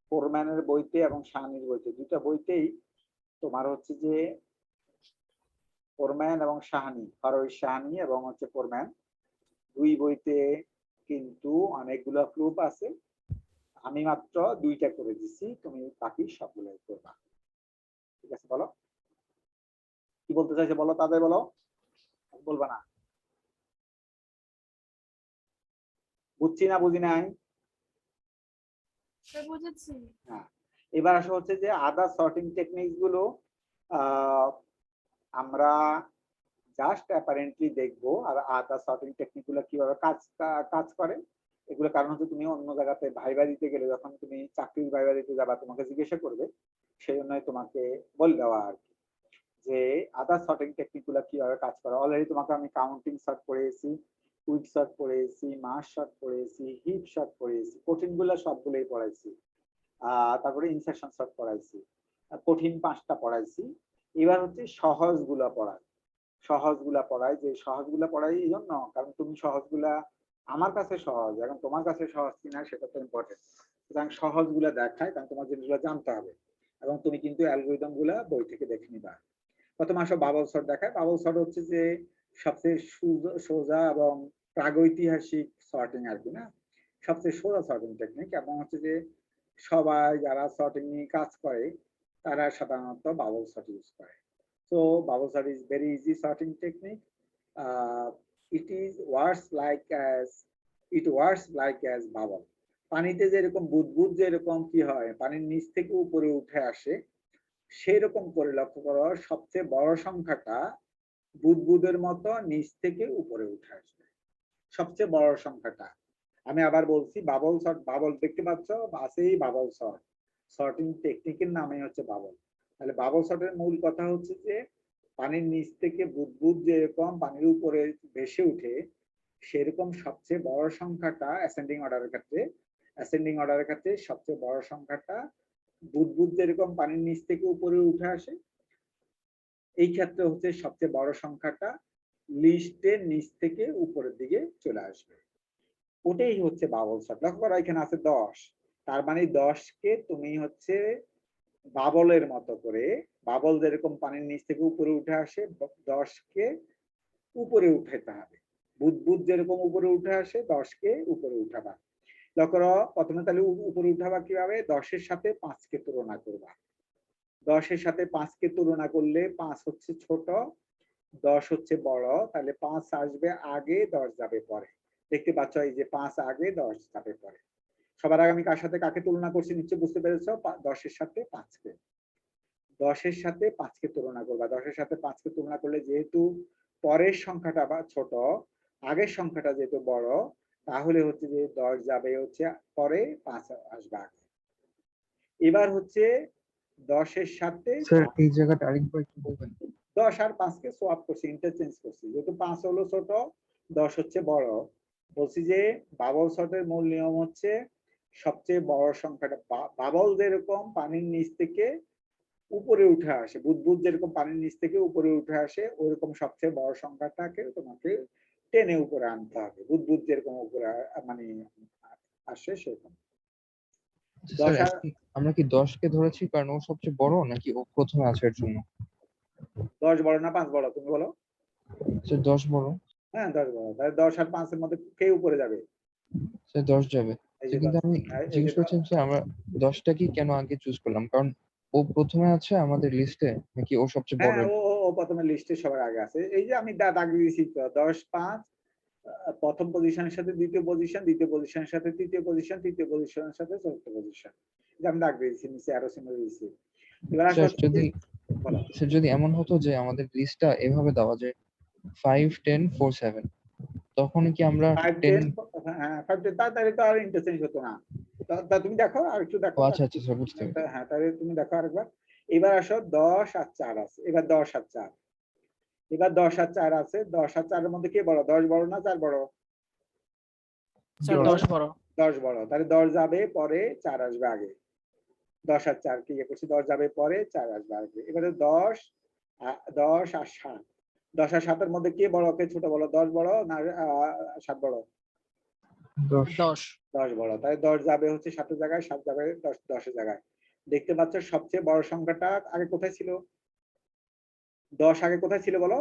S1: ফোরম্যানের বইতে এবং শাহানির বইতে, দুইটা বইতেই তোমার হচ্ছে যে ফোরম্যান এবং শাহানি, ফারোজ শাহানি এবং হচ্ছে ফোরম্যান, দুই বইতে কিন্তু অনেকগুলো প্রুফ আছে। আমি মাত্র দুইটা করে দিছি, তুমি বাকি সবগুলো করবা। ঠিক আছে বলো কি বলতে চাইছে বলো, তাদের বলো, বলবা না? বুঝছি না বুঝি নাই?
S7: স্যার বুঝেছি।
S1: হ্যাঁ এবার আসো হচ্ছে যে আদার সর্টিং টেকনিক গুলো আমরা জাস্ট অ্যাপারেন্টলি দেখবো, আর আদার সর্টিং টেকনিক গুলো কিভাবে কাজ করে এগুলো। কারণ হচ্ছে তুমি অন্য জায়গাতে ভাইবা দিতে গেলে, যখন তুমি চাকরির ভাইবা দিতে যাবা তোমাকে জিজ্ঞাসা করবে, সেই জন্য তোমাকে বলে দেওয়া আর কি যে আদার সর্টিং টেকনিক গুলো কিভাবে কাজ করে। অলরেডি তোমাকে আমি কাউন্টিং শর্ট পড়িয়েছি, কুইক শর্ট পড়িয়েছি, মাস শর্ট পড়িয়েছি, হিপ শর্ট পড়িয়েছি, কঠিন গুলো সবগুলোই পড়াইছি। তারপরে ইনসারশন শর্ট পড়াইছি, কঠিন 5টা পড়াইছি। এবার হচ্ছে সহজগুলা পড়াই, যে সহজগুলা পড়াই এই জন্য কারণ তুমি সহজগুলা আমার কাছে সহজ, এখন তোমার কাছে সহজ কিনা সেটা তো ইম্পর্টেন্ট। সুতরাং সহজগুলা দেখায়, কারণ তোমার জিনিসগুলো জানতে হবে, এবং তুমি কিন্তু অ্যালগরিদম গুলা বই থেকে দেখে নিবা। প্রথমে আসো বাবল সর্ট দেখায়। বাবল সর্ট হচ্ছে যে সবচেয়ে সোজা এবং প্রাগৈতিহাসিক সর্টিং আর কি, না সবচেয়ে সোজা সর্টিং টেকনিক, এবং হচ্ছে যে সবাই যারা সর্টিং নিয়ে কাজ করে তারা সাধারণত বাবল সর্ট ইউজ করে। So bubble sort is very easy sorting technique. It works like as bubble. পানিতে যেরকম বুদবুদ যেরকম কি হয় পানির নিচ থেকে উপরে উঠে আসে, সেই রকম করে লক্ষ্য করো সবচেয়ে বড় সংখ্যাটা বুদবুদের মতো নিচ থেকে উপরে উঠে আসবে, সবচেয়ে বড় সংখ্যাটা। আমি আবার বলছি বাবল সর্ট, বাবল দেখতে পাচ্ছ আছেই বাবল সর্ট, সর্টিং টেকনিকের নামে হচ্ছে বাবল। তাহলে বাবল সর্টের মূল কথা হচ্ছে যে পানির নিচ থেকে বুদবুদ যেরকম পানির উপরে ভেসে উঠে সেরকম সবচেয়ে বড় সংখ্যাটা অ্যাসেন্ডিং অর্ডারের ক্ষেত্রে সবচেয়ে বড় সংখ্যাটা বুদবুদ যেরকম পানির নিচ থেকে উপরে উঠে আসে, এই ক্ষেত্রে হচ্ছে সবচেয়ে বড় সংখ্যাটা লিস্টের নিচ থেকে উপরের দিকে চলে আসবে, ওটাই হচ্ছে বাবল সর্ট। লক্ষ্য করো এখানে আছে 10, তার মানে 10কে তুমি হচ্ছে বাবলের মতো করে, বাবল যেরকম পানির নিচ থেকে উপরে উঠে আসে 10কে উপরে উঠাতে হবে, বুদবুদ যেরকম উপরে উঠে আসে 10কে উপরে উঠাবা। লক্ষ্য করো প্রথমে তাহলে উপরে উঠাবা কিভাবে, 10-এর সাথে 5কে তুলনা করবা। 10-এর সাথে 5কে তুলনা করলে 5 হচ্ছে ছোট, 10 হচ্ছে বড়, তাহলে 5 আসবে আগে, 10 যাবে পরে। দেখতে পাচ্ছ এই যে 5 আগে 10 যাবে পরে। সবার আগে আমি কার সাথে কাকে তুলনা করছি নিশ্চয় বুঝতে পেরেছো, 10-এর সাথে 5কে। 10-এর সাথে 5কে তুলনা করবা। 10-এর সাথে 5কে তুলনা করলে যেহেতু পরের সংখ্যাটা বা ছোট, আগের সংখ্যাটা যেহেতু বড়, তাহলে হচ্ছে যে 10 যাবে হচ্ছে পরে, 5 আসবে আগে। এবার হচ্ছে 10-এর সাথে
S6: স্যার এই জায়গাটা আরেকবার একটু বলবেন?
S1: 10 আর 5কে সোয়াপ করছি, ইন্টারচেঞ্জ করছি, যেহেতু 5 হলো ছোট 10 হচ্ছে বড়। বলছি যে বাবল সর্টের মূল নিয়ম হচ্ছে সবচেয়ে বড় সংখ্যাটা, বাবল যেরকম পানির নিচ থেকে উপরে উঠে আসে, বুদবুদ যেরকম পানির নিচ থেকে উপরে উঠে আসে, ওইরকম সবচেয়ে বড় সংখ্যাটাকে তোমাকে টেনে উপরে আনতে হবে, বুদবুদ যেরকম উপরে মানে আসে সেরকম।
S6: স্যার
S1: 10 আর
S6: আমরা কি 10কে ধরেছি কারণ ও সবচেয়ে বড়, নাকি ও প্রথমে আছে এর জন্য?
S1: 10 বড় না 5 বড় তুমি বলো?
S6: স্যার 10 বড়।
S1: হ্যাঁ 10 বড়, তাহলে 10 আর 5 এর মধ্যে কে উপরে যাবে?
S6: স্যার 10 যাবে।
S1: এই যে
S6: স্যার কিন্তু
S1: 10,
S6: আমি
S1: এই যে
S6: জিজ্ঞেস করছিলাম স্যার আমরা 10টা কি কেন আগে চুজ করলাম, কারণ ও প্রথমে আছে আমাদের লিস্টে, নাকি ও সবচেয়ে বড়?
S1: হ্যাঁ ও প্রথমে লিস্টে সবার আগে আছে, এই যে আমি দাগ দিয়েছি তো 10 5 প্রথম পজিশনের সাথে দ্বিতীয় পজিশন, দ্বিতীয় পজিশনের সাথে তৃতীয় পজিশন, তৃতীয় পজিশনের সাথে চতুর্থ পজিশন, যে আমি দাগ দিয়েছি নিচে আরো চিহ্ন দিয়েছি। এবার আসো
S6: স্যার যদি
S1: বলো।
S6: স্যার যদি এমন হতো যে আমাদের লিস্টটা এভাবে দেওয়া যায় 5 10 4 7, তখন কি আমরা
S1: 5
S6: 10?
S1: 10, হ্যাঁ 5 10 তাড়াতাড়ি তো আর ইন্টারচেঞ্জ হতো না। তুমি দেখো আর একটু দেখো।
S6: ও আচ্ছা আচ্ছা স্যার বুঝতে পেরেছি।
S1: হ্যাঁ তাহলে তুমি দেখো আরেকবার। এবার আসো 10 আর 4 আছে, এবার 10 আর 4, এবার 10 আর 4 আছে, 10 আর 4 এর মধ্যে কে বড়, 10 বড় না 4 বড়?
S4: স্যার 10 বড়।
S1: 10 বড়, তাহলে 10 যাবে পরে 4 আসবে আগে। 10 আর 4 কে ইয়ে করছি, 10 যাবে পরে 4 আসবে আগে। এবারে 10 আর 7, 10 আর 7 এর মধ্যে কে বড় কে ছোট বলো, 10 বড় না 7 বড়?
S6: 10।
S1: 10 বড়, তাই 10 যাবে হচ্ছে 7 এর জায়গায়, 7 যাবে 10 এর জায়গায়। দেখতে পাচ্ছ সবচেয়ে বড় সংখ্যাটা আগে কোথায় ছিল? 10 আগে কোথায় ছিল বলো?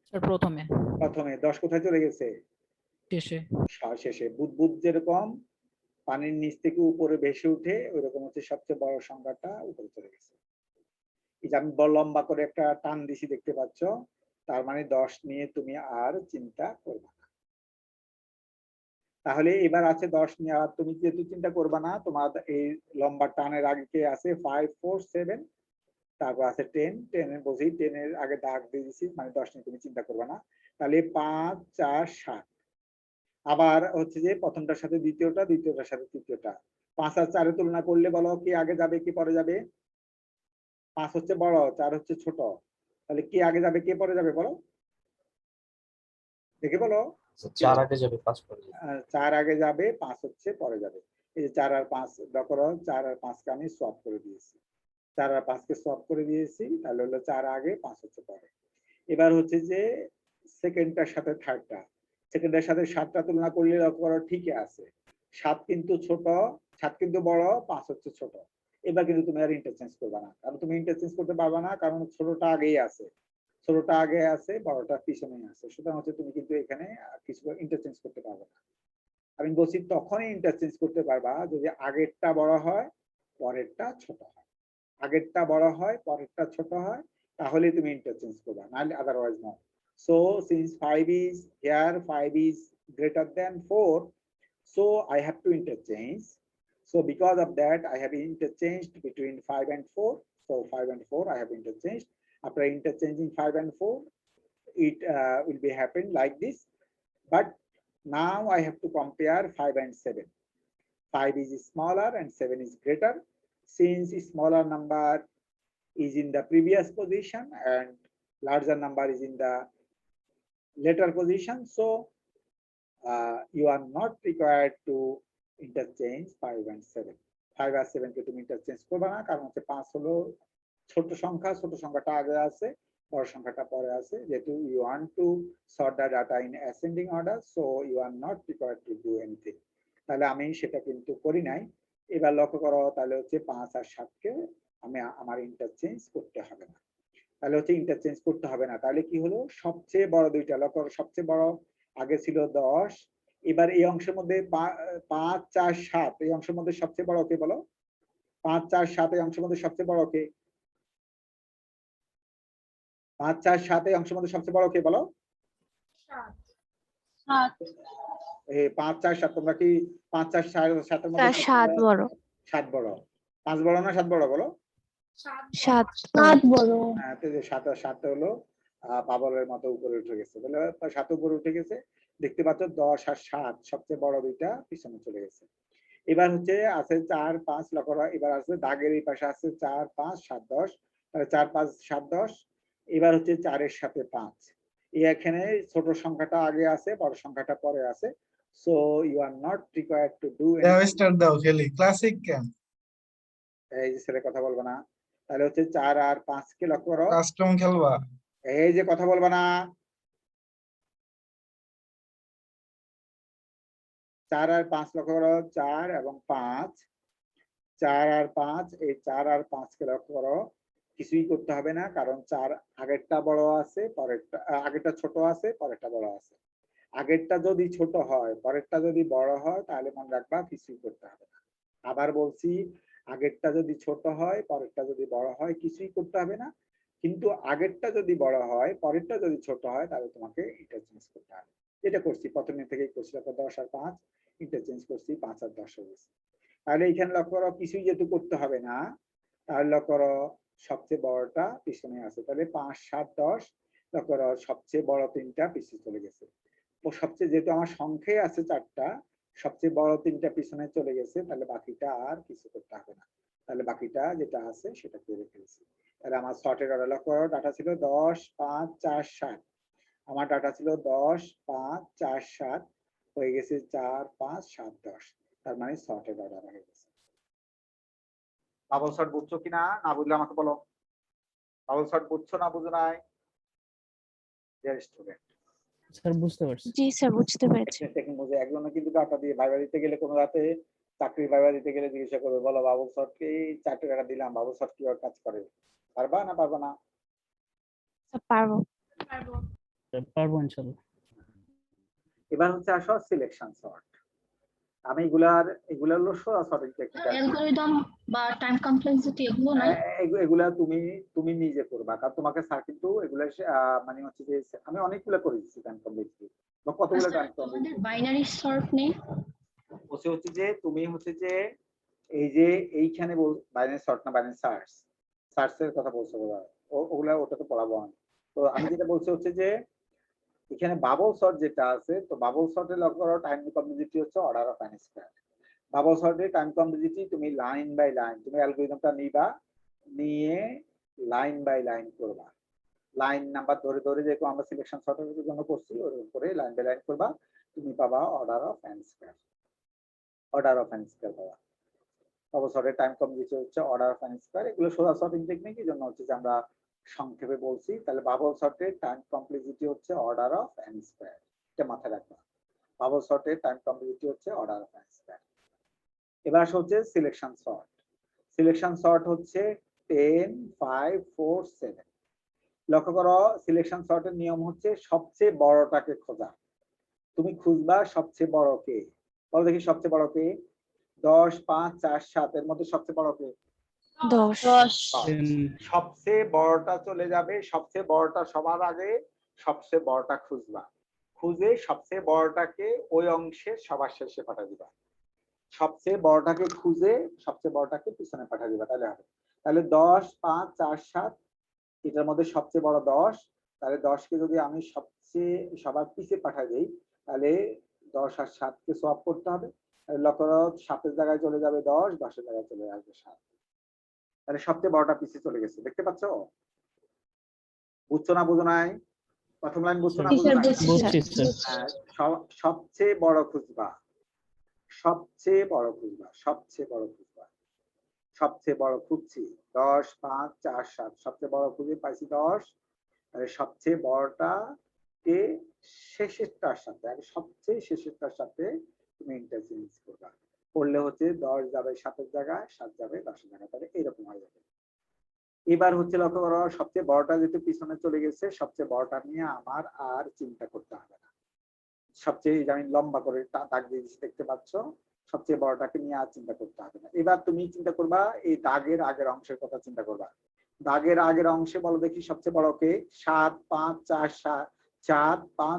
S4: স্যার প্রথমে।
S1: প্রথমে। 10 কোথায় চলে গেছে?
S4: শেষে।
S1: শেষে। বুদবুদ যেরকম পানির নিচ থেকে উপরে ভেসে উঠে ওইরকম হচ্ছে সবচেয়ে বড় সংখ্যাটা উপরে চলে গেছে। এই যে আমি লম্বা করে একটা টান দিছি দেখতে পাচ্ছ, তার মানে 10 নিয়ে তুমি আর চিন্তা করবে না। তাহলে এবার আছে 10 নিয়ে আর তুমি যেহেতু চিন্তা করবে না, তোমার এই লম্বা টানের আগে কে আছে 5 4 7, তারপর আছে 10, 10 এর বুঝি 10 এর আগে দাগ দিয়ে দিছি, মানে 10 নিয়ে তুমি চিন্তা করবে না। তাহলে 5 4 7, আবার হচ্ছে যে প্রথমটার সাথে দ্বিতীয়টা, দ্বিতীয়টার সাথে তৃতীয়টা। 5 আর 4 এর তুলনা করলে বলো কি আগে যাবে কি পরে যাবে? 5 হচ্ছে বড়, 4 হচ্ছে ছোট, তাহলে কে আগে যাবে কে পরে যাবে বলো, দেখে বলো।
S8: 4 আগে যাবে 5 পরে যাবে।
S1: 4 আগে যাবে, 5 হচ্ছে পরে যাবে। এই যে 4 আর 5 দেখো, 4 আর 5 কে আমি সোয়াপ করে দিয়েছি, 4 আর 5 কে সোয়াপ করে দিয়েছি, তাহলে হলো 4 আগে 5 হচ্ছে পরে। এবার হচ্ছে যে সেকেন্ডটার সাথে থার্ডটা, সেকেন্ডের সাথে 7টা তুলনা করলে লক্ষ্য করো ঠিকই আছে, 7 কিন্তু ছোট, 7 কিন্তু বড়, 5 হচ্ছে ছোট। এবার কিন্তু তুমি আর ইন্টারচেঞ্জ করবে না, কারণ তুমি ইন্টারচেঞ্জ করতে পারবে না, কারণ ছোটটা আগেই আছে, ছোটটা আগে আছে, বড়টা পিছনেই আছে। সুতরাং হচ্ছে তুমি কিন্তু এখানে কিছু ইন্টারচেঞ্জ করতে পারবে না। আমি বলছি তখনই ইন্টারচেঞ্জ করতে পারবা যদি আগেরটা বড় হয় পরেরটা ছোট হয়, আগেরটা বড় হয় পরেরটা ছোট হয়, তাহলে তুমি ইন্টারচেঞ্জ করবা, নাহলে otherwise not. So since 5 is here, 5 is greater than 4, so I have to interchange. So because of that I have interchanged between 5 and 4. So 5 and 4 I have interchanged. After interchanging 5 and 4, it will be happen like this. But now I have to compare 5 and 7. 5 is smaller and 7 is greater. Since smaller number is in the previous position and larger number is in the later position, so you are not required to interchange 5 and 7. 5 আর 7 কে তুমি interchange করবে না, কারণ হচ্ছে 5 হলো ছোট সংখ্যা, ছোট সংখ্যাটা আগে আছে, বড় সংখ্যাটা পরে আছে। যেহেতু you want to sort the data in ascending order, so you are not required to do anything. তাহলে আমি সেটা কিন্তু করি নাই। এবার লক্ষ্য করো, তাহলে হচ্ছে 5 আর 7 কে আমি আমার ইন্টারচেঞ্জ করতে হবে না, তাহলে হচ্ছে ইন্টারচেঞ্জ করতে হবে না। তাহলে কি হলো, সবচেয়ে বড় দুইটা, লক্ষ্য করো সবচেয়ে বড় আগে ছিল 10, এবার এই অংশের মধ্যে 5 4 7, এই অংশের মধ্যে সবচেয়ে বড় কে বলো? 5 4 7 এই অংশের মধ্যে সবচেয়ে বড় কে? 5 4 7 এই অংশের মধ্যে সবচেয়ে বড় কে বলো?
S2: 7
S1: এই 5 4 7, তোমরা কি 5 4 7 এর মধ্যে
S3: 7 বড়।
S1: 7 বড়? 5 বড় না 7 বড় বলো?
S3: 7
S2: 7 বড়।
S1: হ্যাঁ, তো যে 7 হলো বাবলের মতো উপরে উঠে গেছে, তাহলে 7 উপরে উঠে গেছে। দেখতে পাচ্ছ 10 আর 7 সবচেয়ে বড় দুইটা পিছনে চলে গেছে। এবার হচ্ছে আছে 4 5, লক্ষ্য করো এবার আছে দাগের এই পাশে আছে 4 5 7 10, তাহলে 4 5 7 10। এবার হচ্ছে 4 এর সাথে 5, এখানে ছোট সংখ্যাটা আগে আছে, বড় সংখ্যাটা পরে আছে। So you are not required to do
S9: start দাও খেলি ক্লাসিক কেন
S1: এই যে ছেলে কথা বলবো না, তাহলে হচ্ছে 4 আর 5 কে লক্ষ্য করো,
S9: কাস্টম খেলবা
S1: এই যে কথা বলবো না, 4 আর 5 লক্ষ্য করো, 4 এবং 5, 4 আর 5, এই 4 আর 5 কে লক্ষ্য করো, কিছুই করতে হবে না, কারণ 4 আগেরটা বড় আছে, পরেরটা আগেরটা ছোট আছে, পরেরটা বড় আছে। আগেরটা যদি ছোট হয় পরেরটা যদি বড় হয় তাহলে মনে রাখবা কিছুই করতে হবে না। আবার বলছি, আগেরটা যদি ছোট হয় পরেরটা যদি বড় হয় কিছুই করতে হবে না, কিন্তু আগেরটা যদি বড় হয় পরেরটা যদি ছোট হয় তাহলে তোমাকে ইন্টারচেঞ্জ করতে হবে। এটা করছি প্রথমে থেকেই করছি, 10 আর 5 ইন্টারচেঞ্জ করছি, 5 আর 10 হয়ে গেছে। তাহলে এখানে লক্ষ্য করো কিছুই যেহেতু করতে হবে না, তাহলে লক্ষ্য করো সবচেয়ে বড়টা পিছনে আছে, তাহলে 5 7 10, লক্ষ্য করো সবচেয়ে বড় তিনটা পিছনে চলে গেছে। তো সবচেয়ে যেহেতু আমার সংখ্যায় আছে 4টা, সবচেয়ে বড় তিনটা পিছনে চলে গেছে, তাহলে বাকিটা আর কিছু করতে হবে না, তাহলে বাকিটা যেটা আছে সেটা করে ফেলছি। তাহলে আমার সর্টের অর্ডার লক্ষ্য করো, ডাটা ছিল 10 5 4 7, আমার ডাটা ছিল 10 5 4 7, হয়ে গেছে 4 5 7 10, তার মানে সর্টের অর্ডার হয়ে গেছে। বাবল সর্ট বুঝছো কিনা, না বুঝলে আমাকে বলো। বাবল সর্ট বুঝছো না বুঝো নাই? ডিয়ার স্টুডেন্ট,
S5: স্যার বুঝতে পারছি।
S3: জি স্যার, বুঝতে পেরেছি।
S1: একজনে কিন্তু ডাটা দিয়ে ভাইবা দিতে গেলে কোনো রাতে চাকরির ভাইবা দিতে গেলে জিজ্ঞাসা করবে, বলো বাবুল সর্টকে 4 টাকা দিলাম, বাবুল সর্ট কি কাজ করে? পারবা না পারবা না?
S3: স্যার পারবো।
S5: পারবো ইনশাআল্লাহ।
S1: এবার হচ্ছে আসো সিলেকশন সর্ট। আমি এগুলা হলো সর্টিং টেকনিক,
S2: অ্যালগরিদম বা টাইম কমপ্লেক্সিটি এগুলো নাই।
S1: এগুলা তুমি নিজে করবা, কারণ তোমাকে স্যার কিন্তু এগুলা মানে হচ্ছে যে আমি অনেকগুলো করে দিচ্ছি টাইম কমপ্লেক্সিটি বা কতগুলো টাইম
S2: আমাদের
S1: কমপ্লেক্সিটি।
S2: বাইনারি সর্ট নেই।
S1: হচ্ছে যে তুমি হচ্ছে যে এই যে এইখানে বাইনারি সর্ট না বাইনারি সার্চের কথা বলছো, ওগুলা ওটা তো পড়াবো আমি। তো আমি যেটা বলছি হচ্ছে যে এখানে বাবল সর্ট যেটা আছে, তো বাবল সর্টের লক্ষ্য করো টাইম কমপ্লেক্সিটি হচ্ছে order of n square. Bubble সর্টের টাইম কমপ্লেক্সিটি তুমি লাইন বাই লাইন, তুমি অ্যালগরিদমটা নিবা, নিয়ে লাইন বাই লাইন করবা, লাইন নাম্বার ধরে ধরে, যেহেতু আমরা সিলেকশন সর্টের জন্য করছি ওর উপরে লাইন বাই লাইন করবা, তুমি পাবা order of n square, order of n square পাবা। বাবল সর্টের টাইম কমপ্লেক্সিটি হচ্ছে অর্ডার অফ n স্কয়ার। এগুলো সোজা সর্টিং টেকনিক, এই জন্য হচ্ছে যে আমরা সংক্ষেপে বলছি। তাহলে বাবল সর্টের টাইম কমপ্লেক্সিটি হচ্ছে অর্ডার অফ n স্কয়ার, এটা মাথায় রাখবা। বাবল সর্টের টাইম কমপ্লেক্সিটি হচ্ছে অর্ডার অফ n স্কয়ার। এবার হচ্ছে সিলেকশন সর্ট। সিলেকশন সর্ট হচ্ছে 10 5 4 7। লক্ষ্য করো সিলেকশন সর্টের নিয়ম হচ্ছে সবচেয়ে বড়টাকে খোঁজা। তুমি খুঁজবা সবচেয়ে বড় কে, বলো দেখি সবচেয়ে বড় কে। 10 5 4 7 এর মধ্যে সবচেয়ে বড় কে?
S3: 10
S1: সবচেয়ে বড়টা চলে যাবে, সবচেয়ে বড়টা সবার আগে সবচেয়ে বড়টা খুঁজবা, খুঁজে সবচেয়ে বড়টাকে ওই অংশে সবার শেষে পাঠিয়ে দিবা। সবচেয়ে বড়টাকে খুঁজে সবচেয়ে বড়টাকে পিছনে পাঠিয়ে দিবা, তাহলে হবে। তাহলে 10 5 4 7 এটার মধ্যে সবচেয়ে বড় 10, তাহলে 10 কে যদি আমি সবচেয়ে সবার পিছিয়ে পাঠিয়ে দেই তাহলে 10 আর 7 কে সোয়াপ করতে হবে। তাহলে লক্ষ্য করো 7 এর জায়গায় চলে যাবে 10, 10 এর জায়গায় চলে আসবে 7। তাহলে সবচেয়ে বড়টা পিছিয়ে চলে গেছে, দেখতে পাচ্ছ? বুঝছো না বুঝো নাই? প্রথম লাইন বুঝছো না বুঝো নাই?
S5: বুঝছি স্যার।
S1: সবচেয়ে বড় খুঁজবা, সবচেয়ে বড় খুঁজবা, সবচেয়ে বড় খুঁজবা, সবচেয়ে বড় খুঁজছি। 10 5 4 7 সবচেয়ে বড় খুঁজে পাইছি 10। তাহলে সবচেয়ে বড়টা কে শেষেরটার সাথে, আগে সবচেয়ে শেষেরটার সাথে তুমি ইন্টারচেঞ্জ করবা, করলে হচ্ছে 10 যাবে 7 এর জায়গায়, 7 যাবে 10 এর জায়গায়, তাহলে এরকম হয়ে যাবে। এবার হচ্ছে লক্ষ্য করো সবচেয়ে বড়টা যেহেতু পিছনে চলে গেছে, সবচেয়ে বড়টা নিয়ে আমার আর চিন্তা করতে হবে না। সবচেয়ে আমি লম্বা করে দাগ দিয়ে দিচ্ছি, দেখতে পাচ্ছ? সবচেয়ে বড়টাকে নিয়ে আর চিন্তা করতে হবে না। এবার তুমি চিন্তা করবা এই দাগের আগের অংশের কথা চিন্তা করবা। দাগের আগের অংশে বলো দেখি সবচেয়ে বড় কে? 7 5 4 7 4 5